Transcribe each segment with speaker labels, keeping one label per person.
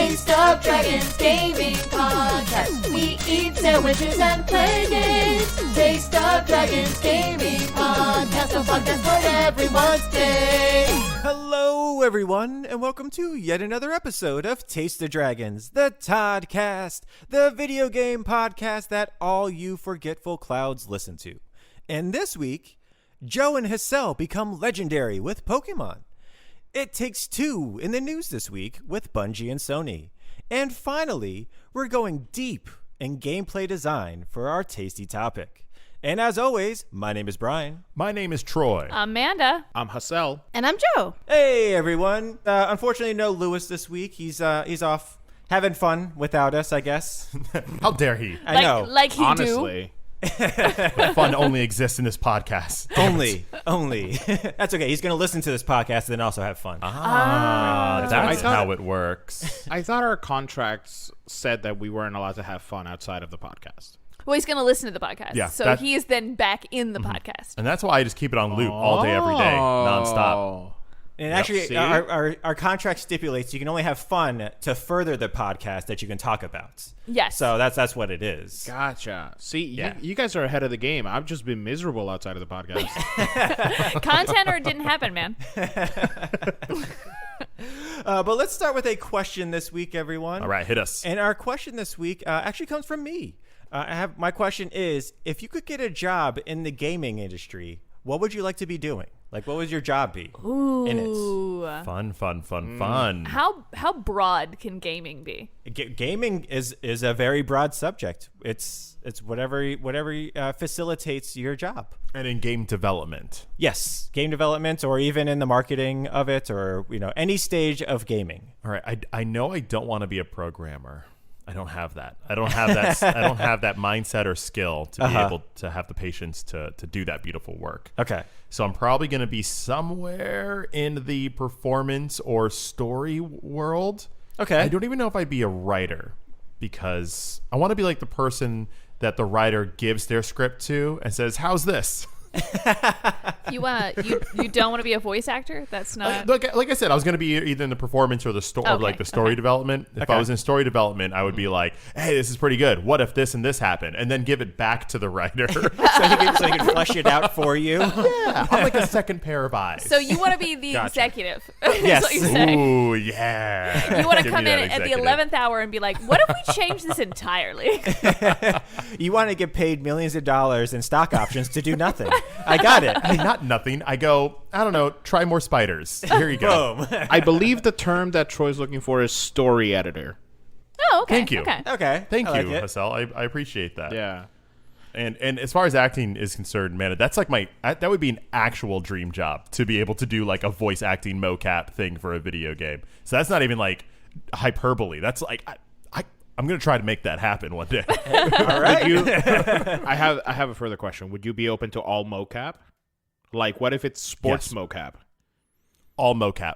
Speaker 1: Taste of Dragons Gaming Podcast. We eat sandwiches and play games. Taste of Dragons Gaming Podcast. A podcast for everyone's day.
Speaker 2: Hello, everyone, and welcome to yet another episode of Taste of Dragons, the Toddcast, the video game podcast that all you forgetful clouds listen to. And this week, Joe and Hassel become legendary with Pokémon. It Takes Two in the news this week with Bungie and Sony. And finally, we're going deep in gameplay design for our tasty topic. And as always, my name is Brian.
Speaker 3: My name is Troy.
Speaker 4: I'm Amanda.
Speaker 5: I'm Hassel.
Speaker 4: And I'm Joe.
Speaker 2: Hey, everyone. Unfortunately, no Lewis this week. He's off having fun without us, I guess.
Speaker 3: How dare he?
Speaker 2: I know.
Speaker 4: Like he
Speaker 5: Honestly.
Speaker 3: But fun only exists in this podcast.
Speaker 2: Only. That's okay. He's going to listen to this podcast and then also have fun.
Speaker 3: That's how it works.
Speaker 5: I thought our contracts said that we weren't allowed to have fun outside of the podcast.
Speaker 4: Well, he's going to listen to the podcast.
Speaker 3: Yeah,
Speaker 4: so he is then back in the podcast.
Speaker 3: And that's why I just keep it on loop all day, every day, nonstop.
Speaker 2: And actually,
Speaker 5: see?
Speaker 2: our contract stipulates you can only have fun to further the podcast that you can talk about.
Speaker 4: Yes.
Speaker 2: So that's what it is.
Speaker 5: Gotcha. See,
Speaker 2: Yeah.
Speaker 5: you guys are ahead of the game. I've just been miserable outside of the podcast.
Speaker 4: Content or it didn't happen, man.
Speaker 2: But let's start with a question this week, everyone.
Speaker 3: All right, hit us.
Speaker 2: And our question this week actually comes from me. My question is, if you could get a job in the gaming industry, what would you like to be doing? Like, what would your job be in it?
Speaker 4: Ooh.
Speaker 3: Fun.
Speaker 4: How broad can gaming be?
Speaker 2: Gaming is a very broad subject. It's whatever facilitates your job.
Speaker 3: And in game development.
Speaker 2: Yes, game development, or even in the marketing of it, or any stage of gaming.
Speaker 3: All right, I know I don't want to be a programmer. I don't have that. I don't have that mindset or skill to be able to have the patience to do that beautiful work.
Speaker 2: Okay.
Speaker 3: So I'm probably going to be somewhere in the performance or story world.
Speaker 2: Okay.
Speaker 3: I don't even know if I'd be a writer, because I want to be like the person that the writer gives their script to and says, "How's this?"
Speaker 4: You don't want to be a voice actor? That's not...
Speaker 3: Like I said, I was going to be either in the performance or the story, or like the story development. If I was in story development, I would be like, "Hey, this is pretty good. What if this and this happened?" And then give it back to the writer.
Speaker 2: so he can flesh it out for you.
Speaker 3: Yeah, I'm like a second pair of eyes.
Speaker 4: So you want to be the executive?
Speaker 2: Yes.
Speaker 4: That's what you're saying.
Speaker 3: Ooh, yeah.
Speaker 4: You want to
Speaker 3: Give
Speaker 4: come
Speaker 3: me
Speaker 4: in
Speaker 3: that
Speaker 4: at the
Speaker 3: executive.
Speaker 4: 11th hour and be like, what if we change this entirely?
Speaker 2: You want to get paid millions of dollars in stock options to do nothing. I got it.
Speaker 3: Hey, not nothing. I go, I don't know, try more spiders. Here you go.
Speaker 2: Boom.
Speaker 5: I believe the term that Troy's looking for is story editor.
Speaker 4: Oh, okay.
Speaker 3: Thank you.
Speaker 4: Okay.
Speaker 2: Okay.
Speaker 3: Thank
Speaker 2: I like
Speaker 3: you,
Speaker 2: it.
Speaker 3: Hassel. I appreciate that.
Speaker 5: Yeah.
Speaker 3: And as far as acting is concerned, man, that's like that would be an actual dream job, to be able to do like a voice acting mocap thing for a video game. So that's not even like hyperbole. That's like I'm gonna try to make that happen one day.
Speaker 2: All right.
Speaker 5: I have a further question. Would you be open to all mocap? Like, what if it's sports mocap?
Speaker 3: All mocap.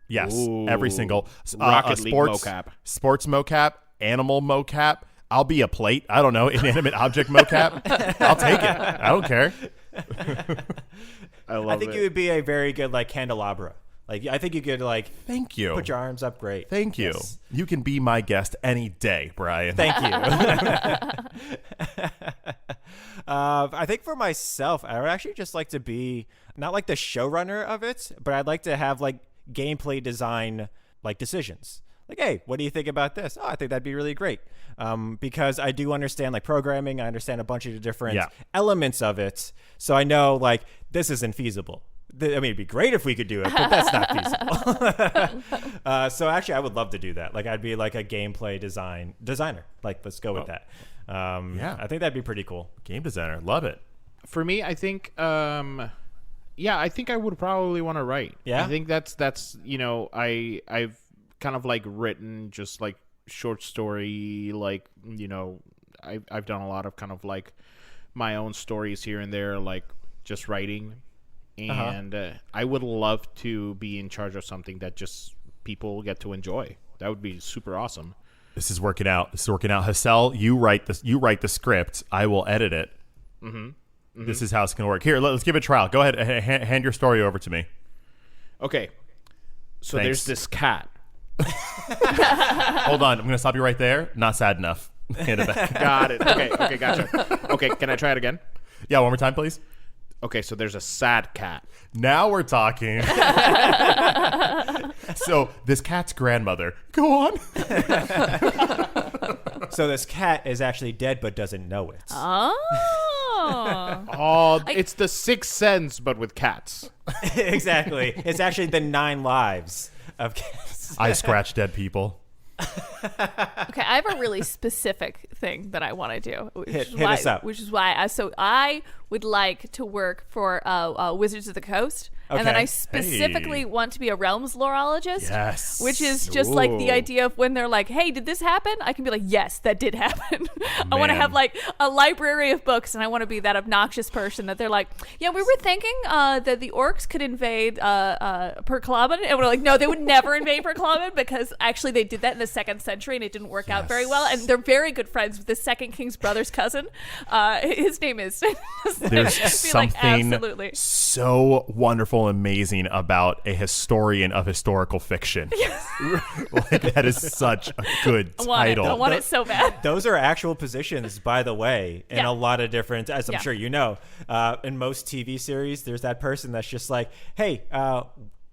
Speaker 3: Yes.
Speaker 5: Ooh.
Speaker 3: Every single
Speaker 5: Rocket League
Speaker 3: sports
Speaker 5: mocap.
Speaker 3: Sports mocap, animal mocap. I'll be a plate. I don't know, inanimate object mocap. I'll take it. I don't care.
Speaker 5: I
Speaker 2: think you would be a very good like candelabra. Like, I think you could like
Speaker 3: Thank you.
Speaker 2: put your arms up great.
Speaker 3: Thank you.
Speaker 2: Yes.
Speaker 3: You can be my guest any day, Brian.
Speaker 2: Thank you. I think for myself, I would actually just like to be not like the showrunner of it, but I'd like to have like gameplay design like decisions. Like, hey, what do you think about this? Oh, I think that'd be really great. Because I do understand like programming. I understand a bunch of different elements of it. So I know like this isn't feasible. I mean, it'd be great if we could do it, but that's not feasible. So actually, I would love to do that. Like, I'd be like a gameplay designer. Like, let's go with that. I think that'd be pretty cool.
Speaker 3: Game designer. Love it.
Speaker 5: For me, I think I think I would probably want to write.
Speaker 2: Yeah?
Speaker 5: I think that's I've kind of like written just like short story, like, I've done a lot of kind of like my own stories here and there, like just writing. And I would love to be in charge of something that just people get to enjoy. That would be super awesome.
Speaker 3: This is working out. Hassel, you write the script. I will edit it. This is how it's going to work. Here, let's give it a trial. Go ahead. Hand your story over to me.
Speaker 5: Okay. So
Speaker 3: Thanks.
Speaker 5: there's this cat.
Speaker 3: Hold on, I'm gonna stop you right there. Not sad enough. Hand it back.
Speaker 5: Got it. Okay, gotcha. Okay, can I try it again?
Speaker 3: Yeah, one more time, please.
Speaker 5: Okay, so there's a sad cat.
Speaker 3: Now we're talking. So this cat's grandmother. Go on.
Speaker 2: So this cat is actually dead but doesn't know it.
Speaker 5: Oh, it's the Sixth Sense, but with cats.
Speaker 2: Exactly. It's actually the 9 lives of cats.
Speaker 3: I scratch dead people.
Speaker 4: Okay, I have a really specific thing that I want to do.
Speaker 2: Hit us up.
Speaker 4: Which is why I would like to work for Wizards of the Coast. And then
Speaker 2: Okay.
Speaker 4: I specifically want to be a realms lorologist.
Speaker 3: Yes.
Speaker 4: Which is just like the idea of when they're like, hey, did this happen? I can be like, yes, that did happen. I want to
Speaker 3: Man.
Speaker 4: have like a library of books, and I want to be that obnoxious person that they're like, yeah, we were thinking that the orcs could invade Perclaban. And we're like, no, they would never invade Perclaban because actually they did that in the 2nd century and it didn't work out very well. And they're very good friends with the second king's brother's cousin. His name is...
Speaker 3: There's
Speaker 4: Be
Speaker 3: something
Speaker 4: like, absolutely.
Speaker 3: so wonderful and amazing about a historian of historical fiction. Like, that is such a good title.
Speaker 4: I want it so bad.
Speaker 2: Those are actual positions, by the way, in
Speaker 4: Yeah.
Speaker 2: a lot of different, as I'm
Speaker 4: Yeah.
Speaker 2: sure you know. In most TV series, there's that person that's just like, hey,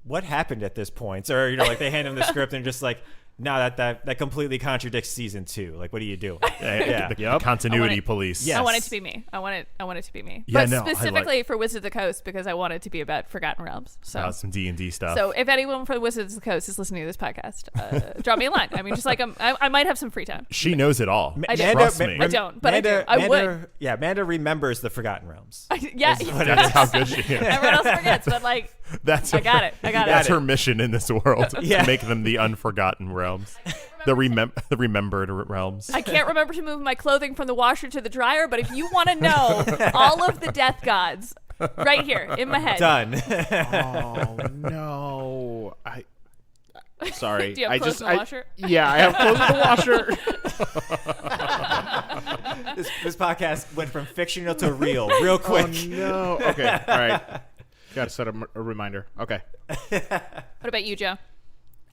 Speaker 2: what happened at this point? Or, like they hand them the script and just like, no, that completely contradicts season 2. Like, what are you doing? Yeah.
Speaker 3: The continuity
Speaker 4: I want it-
Speaker 3: police.
Speaker 2: Yeah.
Speaker 4: I want it
Speaker 2: Yes.
Speaker 4: to be me. I want it to be me.
Speaker 3: Yeah,
Speaker 4: but
Speaker 3: no, I like-
Speaker 4: specifically for Wizards of the Coast because I want it to be about Forgotten Realms. So,
Speaker 3: Some D&D stuff.
Speaker 4: so if anyone from Wizards of the Coast is listening to this podcast, drop me a line. I mean, just like I might have some free time.
Speaker 3: She knows it all.
Speaker 4: I do.
Speaker 3: Trust me.
Speaker 4: I don't, but I do. I would.
Speaker 2: would. Yeah, Amanda remembers the Forgotten Realms.
Speaker 4: Yeah,
Speaker 3: That's how good she is.
Speaker 4: everyone else forgets, but like
Speaker 3: That's
Speaker 4: I got it.
Speaker 3: That's her mission in this world.
Speaker 2: Yeah.
Speaker 3: To make them the unforgotten realms. The remembered realms.
Speaker 4: I can't remember to move my clothing from the washer to the dryer, but if you want to know all of the death gods, right here in my head.
Speaker 2: Done.
Speaker 5: Oh no! Sorry.
Speaker 4: Do you have clothes in the washer?
Speaker 5: Yeah, I have clothes in the washer.
Speaker 2: This podcast went from fictional to real quick.
Speaker 5: Oh no! Okay, all right. Got to set a reminder. Okay.
Speaker 4: What about you, Joe?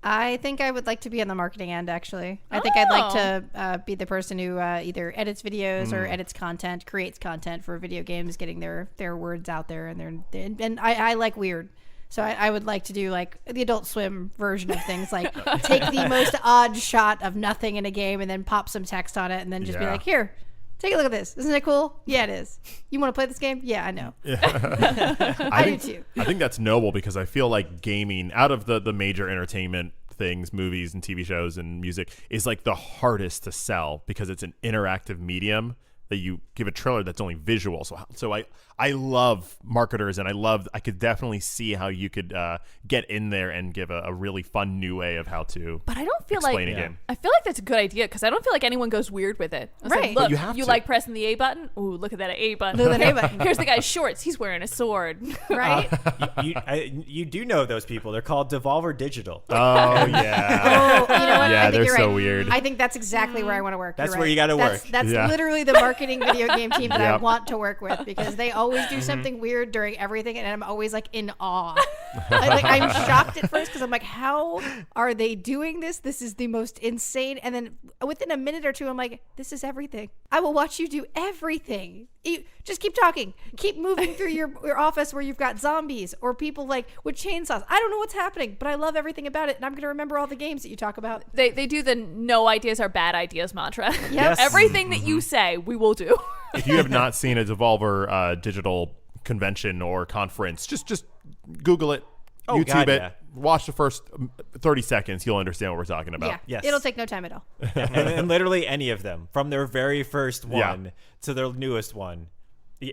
Speaker 1: I think I would like to be on the marketing end, actually. I think I'd like to be the person who either edits videos or edits content, creates content for video games, getting their words out there. And I like weird. So I would like to do like the Adult Swim version of things, like take the most odd shot of nothing in a game and then pop some text on it and then just be
Speaker 3: Yeah.
Speaker 1: like, here, take a look at this. Isn't it cool? Yeah, it is. You want to play this game? Yeah, I know. I do too.
Speaker 3: I think that's noble because I feel like gaming, out of the major entertainment things, movies and TV shows and music, is like the hardest to sell because it's an interactive medium that you give a trailer that's only visual. So I love marketers, and I could definitely see how you could get in there and give a really fun new way of how to.
Speaker 4: But I don't feel
Speaker 3: explain
Speaker 4: like
Speaker 3: a game.
Speaker 4: I feel like that's a good idea because I don't feel like anyone goes weird with it. I was like,
Speaker 1: Right.
Speaker 4: look,
Speaker 3: You have to.
Speaker 4: like pressing the A button? Ooh, look at that A button.
Speaker 1: Look at that A button.
Speaker 4: Here's the guy's shorts. He's wearing a sword.
Speaker 1: Right?
Speaker 2: You do know those people. They're called Devolver Digital.
Speaker 3: Oh yeah.
Speaker 1: Oh, you know what?
Speaker 3: Yeah,
Speaker 1: I think
Speaker 3: they're
Speaker 1: you're
Speaker 3: so
Speaker 1: right.
Speaker 3: weird.
Speaker 1: I think that's exactly where I want to work.
Speaker 2: That's
Speaker 1: You're
Speaker 2: where
Speaker 1: right.
Speaker 2: you gotta work.
Speaker 1: That's
Speaker 3: Yeah.
Speaker 1: literally the marketing video game team that I
Speaker 3: Yep.
Speaker 1: want to work with because they always do something weird during everything, and I'm always like in awe. like I'm shocked at first because I'm like, how are they doing this? This is the most insane. And then within a minute or two, I'm like, this is everything. I will watch you do everything. You just keep talking, keep moving through your office where you've got zombies or people like with chainsaws. I don't know what's happening, but I love everything about it, and I'm gonna remember all the games that you talk about.
Speaker 4: They do the no ideas are bad ideas mantra.
Speaker 1: Yes.
Speaker 4: Everything that you say, we will do.
Speaker 3: If you have not seen a Devolver digital convention or conference, just Google it,
Speaker 2: Oh,
Speaker 3: YouTube
Speaker 2: God,
Speaker 3: it,
Speaker 2: yeah.
Speaker 3: watch the first 30 seconds. You'll understand what we're talking about.
Speaker 1: Yeah,
Speaker 2: Yes.
Speaker 1: it'll take no time at all.
Speaker 2: and literally any of them, from their very first
Speaker 3: Yeah.
Speaker 2: one to their newest one,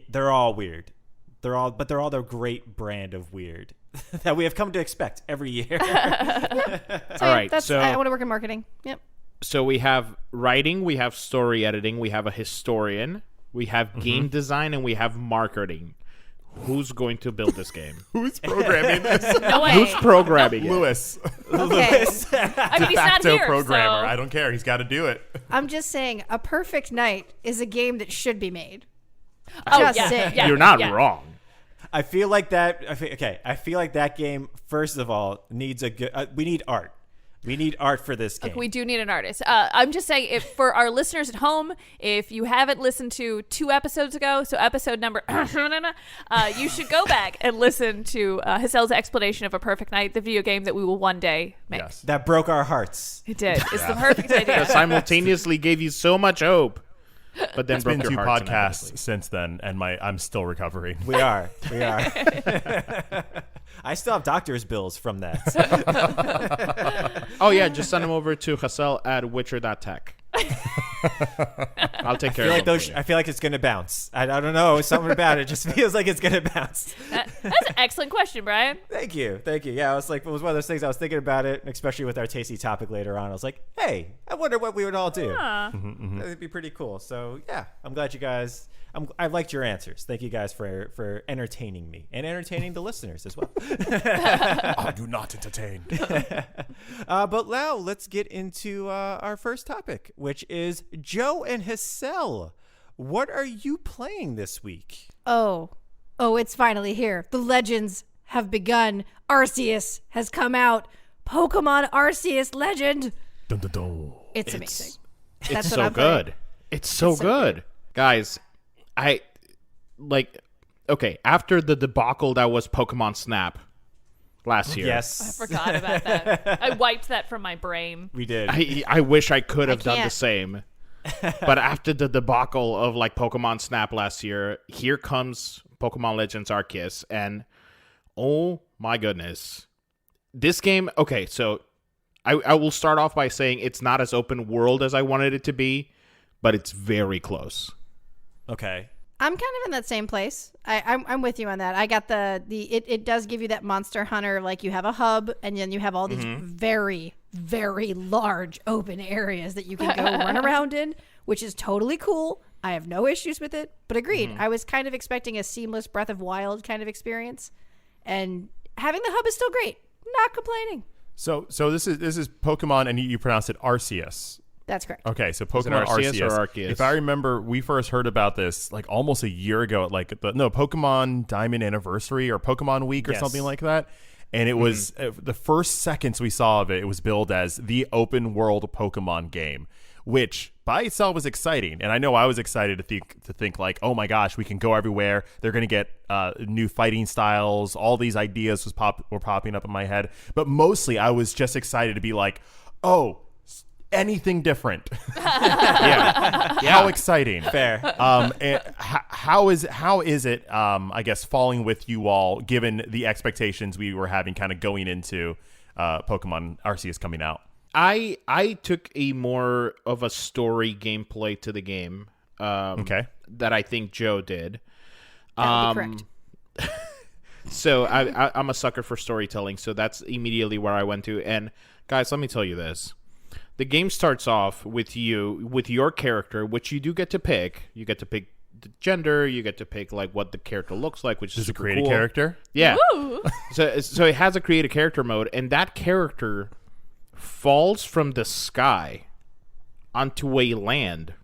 Speaker 2: they're all weird. They're all their great brand of weird that we have come to expect every year.
Speaker 1: So,
Speaker 5: All right,
Speaker 1: that's,
Speaker 5: so-
Speaker 1: I want to work in marketing. Yep.
Speaker 5: So we have writing, we have story editing, we have a historian, we have game design, and we have marketing. Who's going to build this game?
Speaker 3: Who's programming this?
Speaker 4: No way.
Speaker 5: Who's programming it?
Speaker 3: Lewis,
Speaker 1: Okay.
Speaker 4: I mean, he's not
Speaker 3: facto
Speaker 4: here,
Speaker 3: programmer.
Speaker 4: so-
Speaker 3: I don't care. He's got to do it.
Speaker 1: I'm just saying, A Perfect Night is a game that should be made.
Speaker 4: Oh,
Speaker 1: Just
Speaker 4: yeah,
Speaker 1: saying.
Speaker 4: yeah,
Speaker 5: You're not
Speaker 4: yeah.
Speaker 5: wrong.
Speaker 2: I feel like that. I feel like that game. First of all, needs a good. We need art. We need art for this game.
Speaker 4: Okay, we do need an artist. I'm just saying, if for our listeners at home, if you haven't listened to 2 episodes ago, so episode number, you should go back and listen to Hassel's explanation of A Perfect Night, the video game that we will one day make.
Speaker 3: Yes.
Speaker 2: That broke our hearts.
Speaker 4: It did. It's the perfect idea.
Speaker 5: That simultaneously gave you so much hope, but then
Speaker 3: It's
Speaker 5: broke
Speaker 3: been
Speaker 5: your
Speaker 3: 2
Speaker 5: hearts
Speaker 3: podcasts
Speaker 5: inevitably.
Speaker 3: since then, and I'm still recovering.
Speaker 2: We are. I still have doctor's bills from that.
Speaker 5: Oh yeah, just send them over to Hassel at witcher.tech. I'll take care of them. for you.
Speaker 2: I feel like it's gonna bounce. I don't know. Something about it just feels like it's gonna bounce.
Speaker 4: That's an excellent question, Brian.
Speaker 2: Thank you. Yeah, I was like, it was one of those things I was thinking about it, and especially with our tasty topic later on. I was like, hey, I wonder what we would all do. That'd be pretty cool. So yeah, I'm glad you guys. I liked your answers. Thank you guys for entertaining me and entertaining the listeners as well.
Speaker 3: Are you not entertained?
Speaker 2: But now let's get into our first topic, which is Joe and Hassel. What are you playing this week?
Speaker 1: Oh, it's finally here. The legends have begun. Arceus has come out. Pokemon Arceus Legend.
Speaker 3: Dun, dun, dun.
Speaker 1: It's amazing.
Speaker 5: It's
Speaker 1: That's what
Speaker 5: so
Speaker 1: I'm playing.
Speaker 5: good. It's so good. Guys, I like okay, after the debacle that was Pokemon Snap last year.
Speaker 4: I
Speaker 2: Yes,
Speaker 4: forgot about that. I wiped that from my brain.
Speaker 2: we did.
Speaker 5: I wish I could have done the
Speaker 1: can't.
Speaker 5: same. But after the debacle of like Pokemon Snap last year, here comes Pokemon Legends Arceus, and oh my goodness. This game, okay, so I will start off by saying it's not as open world as I wanted it to be, but it's very close.
Speaker 2: Okay.
Speaker 1: I'm kind of in that same place. I'm with you on that. I got it does give you that Monster Hunter, like you have a hub and then you have all these very, very large open areas that you can go run around in, which is totally cool. I have no issues with it, but agreed. I was kind of expecting a seamless Breath of Wild kind of experience, and having the hub is still great. Not complaining.
Speaker 3: So this is Pokemon, and you pronounce it Arceus.
Speaker 1: That's correct.
Speaker 3: Okay, so
Speaker 5: it
Speaker 3: Pokemon
Speaker 5: Arceus or
Speaker 3: Arceus.
Speaker 5: Arceus?
Speaker 3: If I remember, we first heard about this like almost a year ago at Pokemon Diamond Anniversary or Pokemon Week or
Speaker 2: Yes.
Speaker 3: something like that. And it was the first seconds we saw of it, it was billed as the open world Pokemon game, which by itself was exciting. And I know I was excited to think like, oh my gosh, we can go everywhere. They're going to get new fighting styles. All these ideas were popping up in my head. But mostly I was just excited to be like, oh, anything different.
Speaker 5: Yeah.
Speaker 3: How exciting.
Speaker 2: Fair.
Speaker 3: And how is it I guess falling with you all given the expectations we were having kind of going into Pokemon Arceus coming out?
Speaker 5: I took a more of a story gameplay to the game.
Speaker 3: Okay.
Speaker 5: That I think Joe did.
Speaker 1: That would be correct.
Speaker 5: So I'm a sucker for storytelling, so that's immediately where I went to. And guys, let me tell you this. The game starts off with your character, which you do get to pick. You get to pick the gender, you get to pick like what the character looks like, which is
Speaker 3: Does it
Speaker 5: super
Speaker 3: create a
Speaker 5: cool.
Speaker 3: character?
Speaker 5: Yeah.
Speaker 4: Woo!
Speaker 5: So it has a create a character mode, and that character falls from the sky onto a land.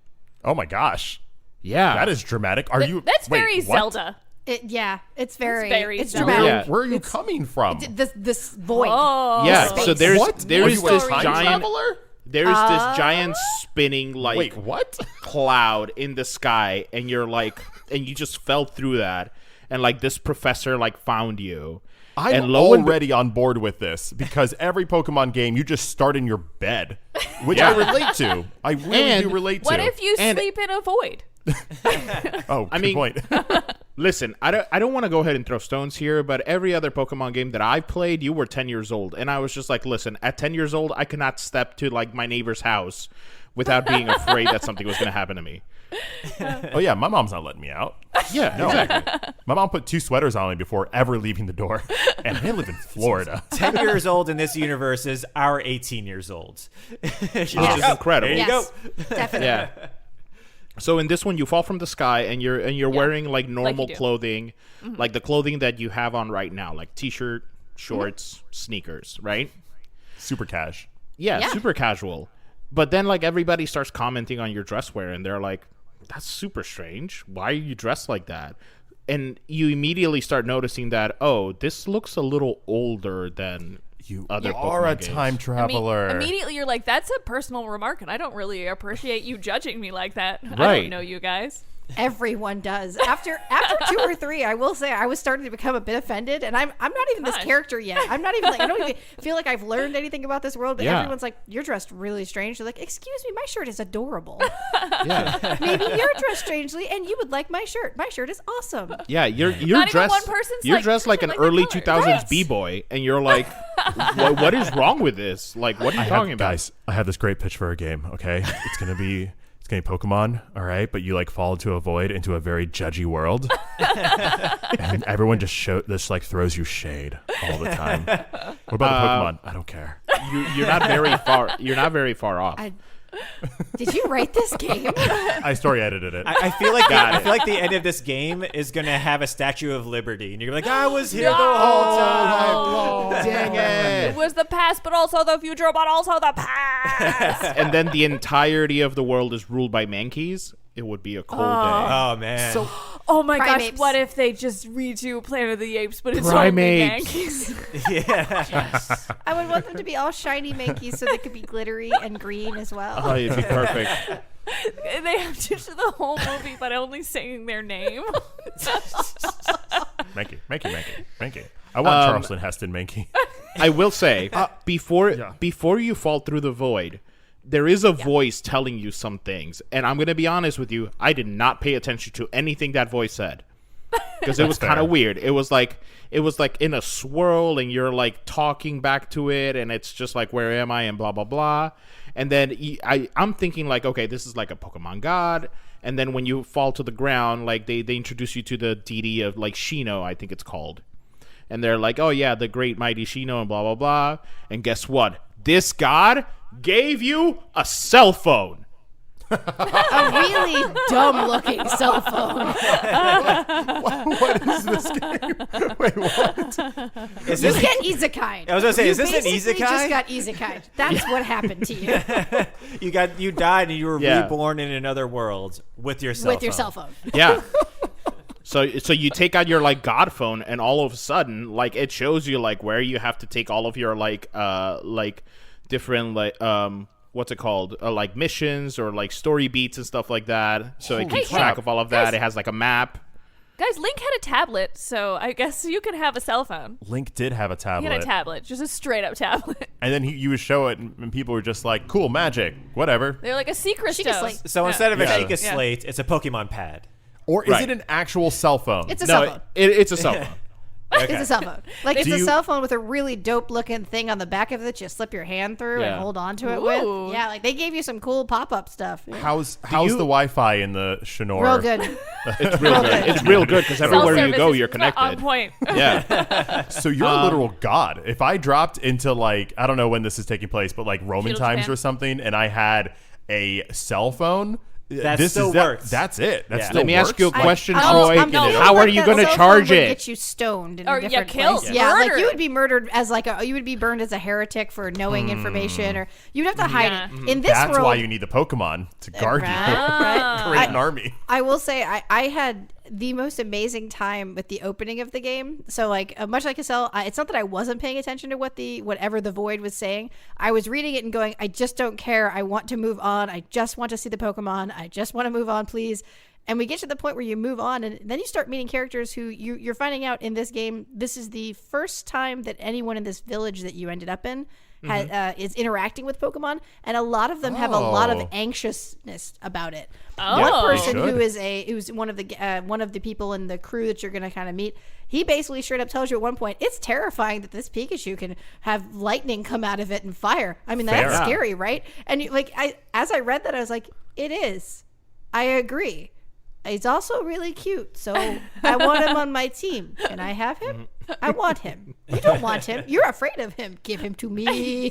Speaker 3: Oh my gosh.
Speaker 5: Yeah.
Speaker 3: That is dramatic. Are you
Speaker 4: That's
Speaker 3: wait,
Speaker 4: very
Speaker 3: what?
Speaker 4: Zelda.
Speaker 1: It's very
Speaker 4: very Zelda.
Speaker 1: dramatic.
Speaker 5: Yeah.
Speaker 3: Where are you coming from?
Speaker 1: This void.
Speaker 4: Oh.
Speaker 5: Yeah,
Speaker 1: Space.
Speaker 5: so there's
Speaker 3: What?
Speaker 5: there
Speaker 3: Are
Speaker 5: is
Speaker 3: you a
Speaker 5: this
Speaker 3: time
Speaker 5: giant
Speaker 3: traveler?
Speaker 5: there's this giant spinning like
Speaker 3: Wait, what?
Speaker 5: cloud in the sky, and you're like, and you just fell through that, and like this professor like found you.
Speaker 3: I'm
Speaker 5: and lo and
Speaker 3: already on board with this because every Pokemon game you just start in your bed, which I relate to. I really
Speaker 5: And
Speaker 3: do relate to.
Speaker 4: What if you
Speaker 5: And-
Speaker 4: sleep in a void?
Speaker 3: Oh,
Speaker 5: I
Speaker 3: good
Speaker 5: mean-
Speaker 3: point.
Speaker 5: Listen, I don't want to go ahead and throw stones here, but every other Pokemon game that I've played, you were 10 years old, and I was just like, listen, at 10 years old, I could not step to like my neighbor's house without being afraid that something was going to happen to me.
Speaker 3: Oh yeah, my mom's not letting me out.
Speaker 5: Yeah,
Speaker 3: No.
Speaker 5: exactly.
Speaker 3: My mom put 2 sweaters on me before ever leaving the door, and I live in Florida.
Speaker 2: 10 years old in this universe is our 18 years old.
Speaker 5: Which is incredible.
Speaker 2: There you
Speaker 1: Yes,
Speaker 2: go.
Speaker 1: definitely.
Speaker 5: Yeah. So in this one, you fall from the sky, and you're wearing like normal
Speaker 4: do.
Speaker 5: clothing, like the clothing that you have on right now, like t-shirt, shorts, sneakers, right?
Speaker 3: Super cash.
Speaker 5: Yeah,
Speaker 1: Yeah.
Speaker 5: super casual. But then like everybody starts commenting on your dress wear, and they're like, "That's super strange. Why are you dressed like that?" And you immediately start noticing that, oh, this looks a little older than
Speaker 3: You
Speaker 5: other
Speaker 3: are a
Speaker 5: Pokemon games.
Speaker 3: time traveler.
Speaker 4: Immediately you're like, that's a personal remark, and I don't really appreciate you judging me like that. I
Speaker 5: Right.
Speaker 4: don't know you guys.
Speaker 1: Everyone does. After 2 or 3, I will say I was starting to become a bit offended, and I'm not even this
Speaker 4: Gosh.
Speaker 1: character yet. I'm not even like, I don't even feel like I've learned anything about this world. But
Speaker 5: Yeah.
Speaker 1: everyone's like, "You're dressed really strange." They're like, "Excuse me, my shirt is adorable.
Speaker 5: Yeah,
Speaker 1: Maybe you're dressed strangely, and you would like my shirt. My shirt is awesome."
Speaker 5: yeah. You're
Speaker 4: Not even
Speaker 5: dressed.
Speaker 4: one person's
Speaker 5: You're
Speaker 4: like,
Speaker 5: dressed like
Speaker 4: "I
Speaker 5: an
Speaker 4: like the
Speaker 5: early
Speaker 4: color."
Speaker 5: 2000s
Speaker 1: Right.
Speaker 5: b-boy, and you're like, what is wrong with this? Like, what are you talking about?
Speaker 3: Guys, I have this great pitch for a game. Okay, it's gonna be Pokemon, all right, but you like fall into a void into a very judgy world, and everyone just like throws you shade all the time. What about the Pokemon? I don't care.
Speaker 5: You're not very far. You're not very far off.
Speaker 1: Did you write this game?
Speaker 3: I story edited it.
Speaker 2: I feel like
Speaker 5: Got
Speaker 2: I
Speaker 5: it.
Speaker 2: feel like the end of this game is gonna have a Statue of Liberty, and you're like, I was here the whole time.
Speaker 5: Dang
Speaker 4: It
Speaker 5: it!
Speaker 4: was the past, but also the future, but also the past.
Speaker 5: And then the entirety of the world is ruled by Mankeys. It would be a cold day.
Speaker 2: Oh man.
Speaker 4: Oh my
Speaker 1: Primates.
Speaker 4: gosh, what if they just redo Planet of the Apes, but it's
Speaker 5: Primates.
Speaker 4: only Yankees?
Speaker 2: Yeah.
Speaker 1: I would want them to be all shiny Mankeys so they could be glittery and green as well.
Speaker 5: Oh, it'd be perfect.
Speaker 4: They have to do the whole movie, but only saying their name.
Speaker 3: Mankey. I want Charleston Heston Mankey.
Speaker 5: I will say before you fall through the void, there is a voice telling you some things, and I'm gonna be honest with you. I did not pay attention to anything that voice said because it was kind of weird. It was like in a swirl, and you're like talking back to it, and it's just like, where am I, and blah blah blah. And then I'm thinking like, okay, this is like a Pokemon god. And then when you fall to the ground, like they introduce you to the deity of like Shino, I think it's called. And they're like, oh yeah, the great mighty Shino and blah, blah, blah. And guess what? This god gave you a cell phone.
Speaker 1: A really dumb-looking cell phone.
Speaker 3: What is this game? Wait, what?
Speaker 2: Is
Speaker 1: You
Speaker 2: this
Speaker 1: get isekai.
Speaker 2: I was gonna say,
Speaker 1: You
Speaker 2: is this an
Speaker 1: basically
Speaker 2: isekai?
Speaker 1: just got isekai. That's what happened to you
Speaker 2: you died and you were
Speaker 5: Yeah.
Speaker 2: reborn in another world with your cell
Speaker 1: with your cell phone.
Speaker 5: Yeah. So you take out your like god phone, and all of a sudden, like it shows you like where you have to take all of your like different like what's it called, like missions or like story beats and stuff like that. So it keeps
Speaker 4: Hey,
Speaker 5: track
Speaker 4: hey,
Speaker 5: of all of that.
Speaker 4: guys.
Speaker 5: It has like a map.
Speaker 4: Guys, Link had a tablet, so I guess you could have a cell phone.
Speaker 3: Link did have a
Speaker 4: He
Speaker 3: tablet.
Speaker 4: had a tablet, just a straight up tablet.
Speaker 3: And then you would show it, and people were just like, cool, magic, whatever.
Speaker 4: They're like a secret
Speaker 1: Sheikah
Speaker 4: stone.
Speaker 1: Slate.
Speaker 2: So instead of a
Speaker 3: Yeah.
Speaker 2: Sheikah Slate, it's a Pokemon pad.
Speaker 3: Or is
Speaker 5: Right.
Speaker 3: it an actual cell phone?
Speaker 1: It's a cell phone.
Speaker 5: It's a cell phone.
Speaker 1: It's a cell phone. Like it's
Speaker 3: Do
Speaker 1: a
Speaker 3: you-
Speaker 1: cell phone with a really dope looking thing on the back of it. You slip your hand through
Speaker 5: Yeah.
Speaker 1: and hold on to it
Speaker 4: Ooh.
Speaker 1: with. Yeah, like they gave you some cool pop up stuff.
Speaker 3: How's
Speaker 5: you-
Speaker 3: the Wi-Fi in the Shinor?
Speaker 1: Real good.
Speaker 5: It's real good. It's real good because
Speaker 4: Cell
Speaker 5: everywhere you
Speaker 4: service
Speaker 5: go,
Speaker 4: is
Speaker 5: you're
Speaker 4: On
Speaker 5: connected.
Speaker 4: point.
Speaker 5: Yeah.
Speaker 3: So you're a literal god. If I dropped into like, I don't know when this is taking place, but like Roman
Speaker 4: Feudal
Speaker 3: times
Speaker 4: Japan.
Speaker 3: or something, and I had a cell phone,
Speaker 2: That
Speaker 3: this
Speaker 2: still
Speaker 3: is that,
Speaker 2: works.
Speaker 3: That's it. That
Speaker 2: Yeah.
Speaker 3: still
Speaker 5: Let me ask you a
Speaker 3: works?
Speaker 5: question,
Speaker 1: I'll-
Speaker 5: Troy.
Speaker 1: I'm feel
Speaker 5: How are
Speaker 1: like
Speaker 5: you
Speaker 1: that
Speaker 5: going to
Speaker 1: cell
Speaker 5: charge
Speaker 1: phone would
Speaker 5: it?
Speaker 1: Get you stoned in
Speaker 4: Or
Speaker 1: a different
Speaker 4: killed.
Speaker 1: place.
Speaker 4: Yeah.
Speaker 1: Yeah, like
Speaker 4: Murdered.
Speaker 1: you would be murdered as like you would be burned as a heretic for knowing information, or you'd have to hide
Speaker 4: Yeah.
Speaker 1: it. In this
Speaker 3: That's
Speaker 1: world,
Speaker 3: why you need the Pokemon to guard
Speaker 1: Right,
Speaker 3: you.
Speaker 1: right.
Speaker 3: Create an army.
Speaker 1: I will say I had the most amazing time with the opening of the game. So like much like Hassel, it's not that I wasn't paying attention to whatever the void was saying. I was reading it and going, I just don't care. I want to move on. I just want to see the Pokemon. I just want to move on, please. And we get to the point where you move on, and then you start meeting characters who you're finding out in this game. This is the first time that anyone in this village that you ended up in is interacting with Pokemon, and a lot of them have a lot of
Speaker 3: Oh.
Speaker 1: anxiousness about it.
Speaker 4: Oh.
Speaker 1: One
Speaker 3: Yeah,
Speaker 1: person
Speaker 3: they
Speaker 1: who's one of the people in the crew that you're going to kind of meet, he basically straight up tells you at one point, it's terrifying that this Pikachu can have lightning come out of it and fire. I mean, that's
Speaker 3: Fair.
Speaker 1: scary, right? And as I read that, I was like, it is. I agree. He's also really cute, so I want him on my team. Can I have him? I want him. You don't want him. You're afraid of him. Give him to me.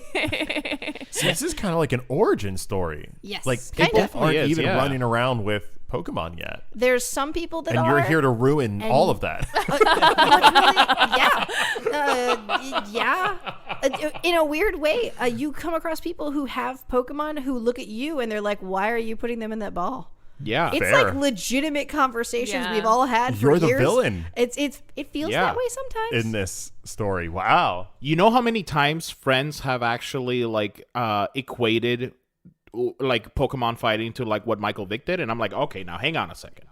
Speaker 3: See, this is kind of like an origin story.
Speaker 1: Yes,
Speaker 3: Like
Speaker 1: kind
Speaker 3: people
Speaker 1: of.
Speaker 3: aren't
Speaker 5: Definitely is,
Speaker 3: even
Speaker 5: yeah.
Speaker 3: running around with Pokemon yet,
Speaker 1: There's some people that
Speaker 3: and
Speaker 1: are.
Speaker 3: you're here to ruin all of that.
Speaker 1: Yeah. In a weird way, you come across people who have Pokemon who look at you and they're like, why are you putting them in that ball?
Speaker 5: Yeah.
Speaker 1: It's
Speaker 3: Fair.
Speaker 1: like legitimate conversations
Speaker 4: Yeah.
Speaker 1: we've all had for
Speaker 3: You're the
Speaker 1: years.
Speaker 3: villain.
Speaker 1: It feels
Speaker 5: Yeah.
Speaker 1: that way sometimes.
Speaker 3: in this story. Wow.
Speaker 5: You know how many times friends have actually like equated like Pokemon fighting to like what Michael Vick did, and I'm like, okay, now hang on a second.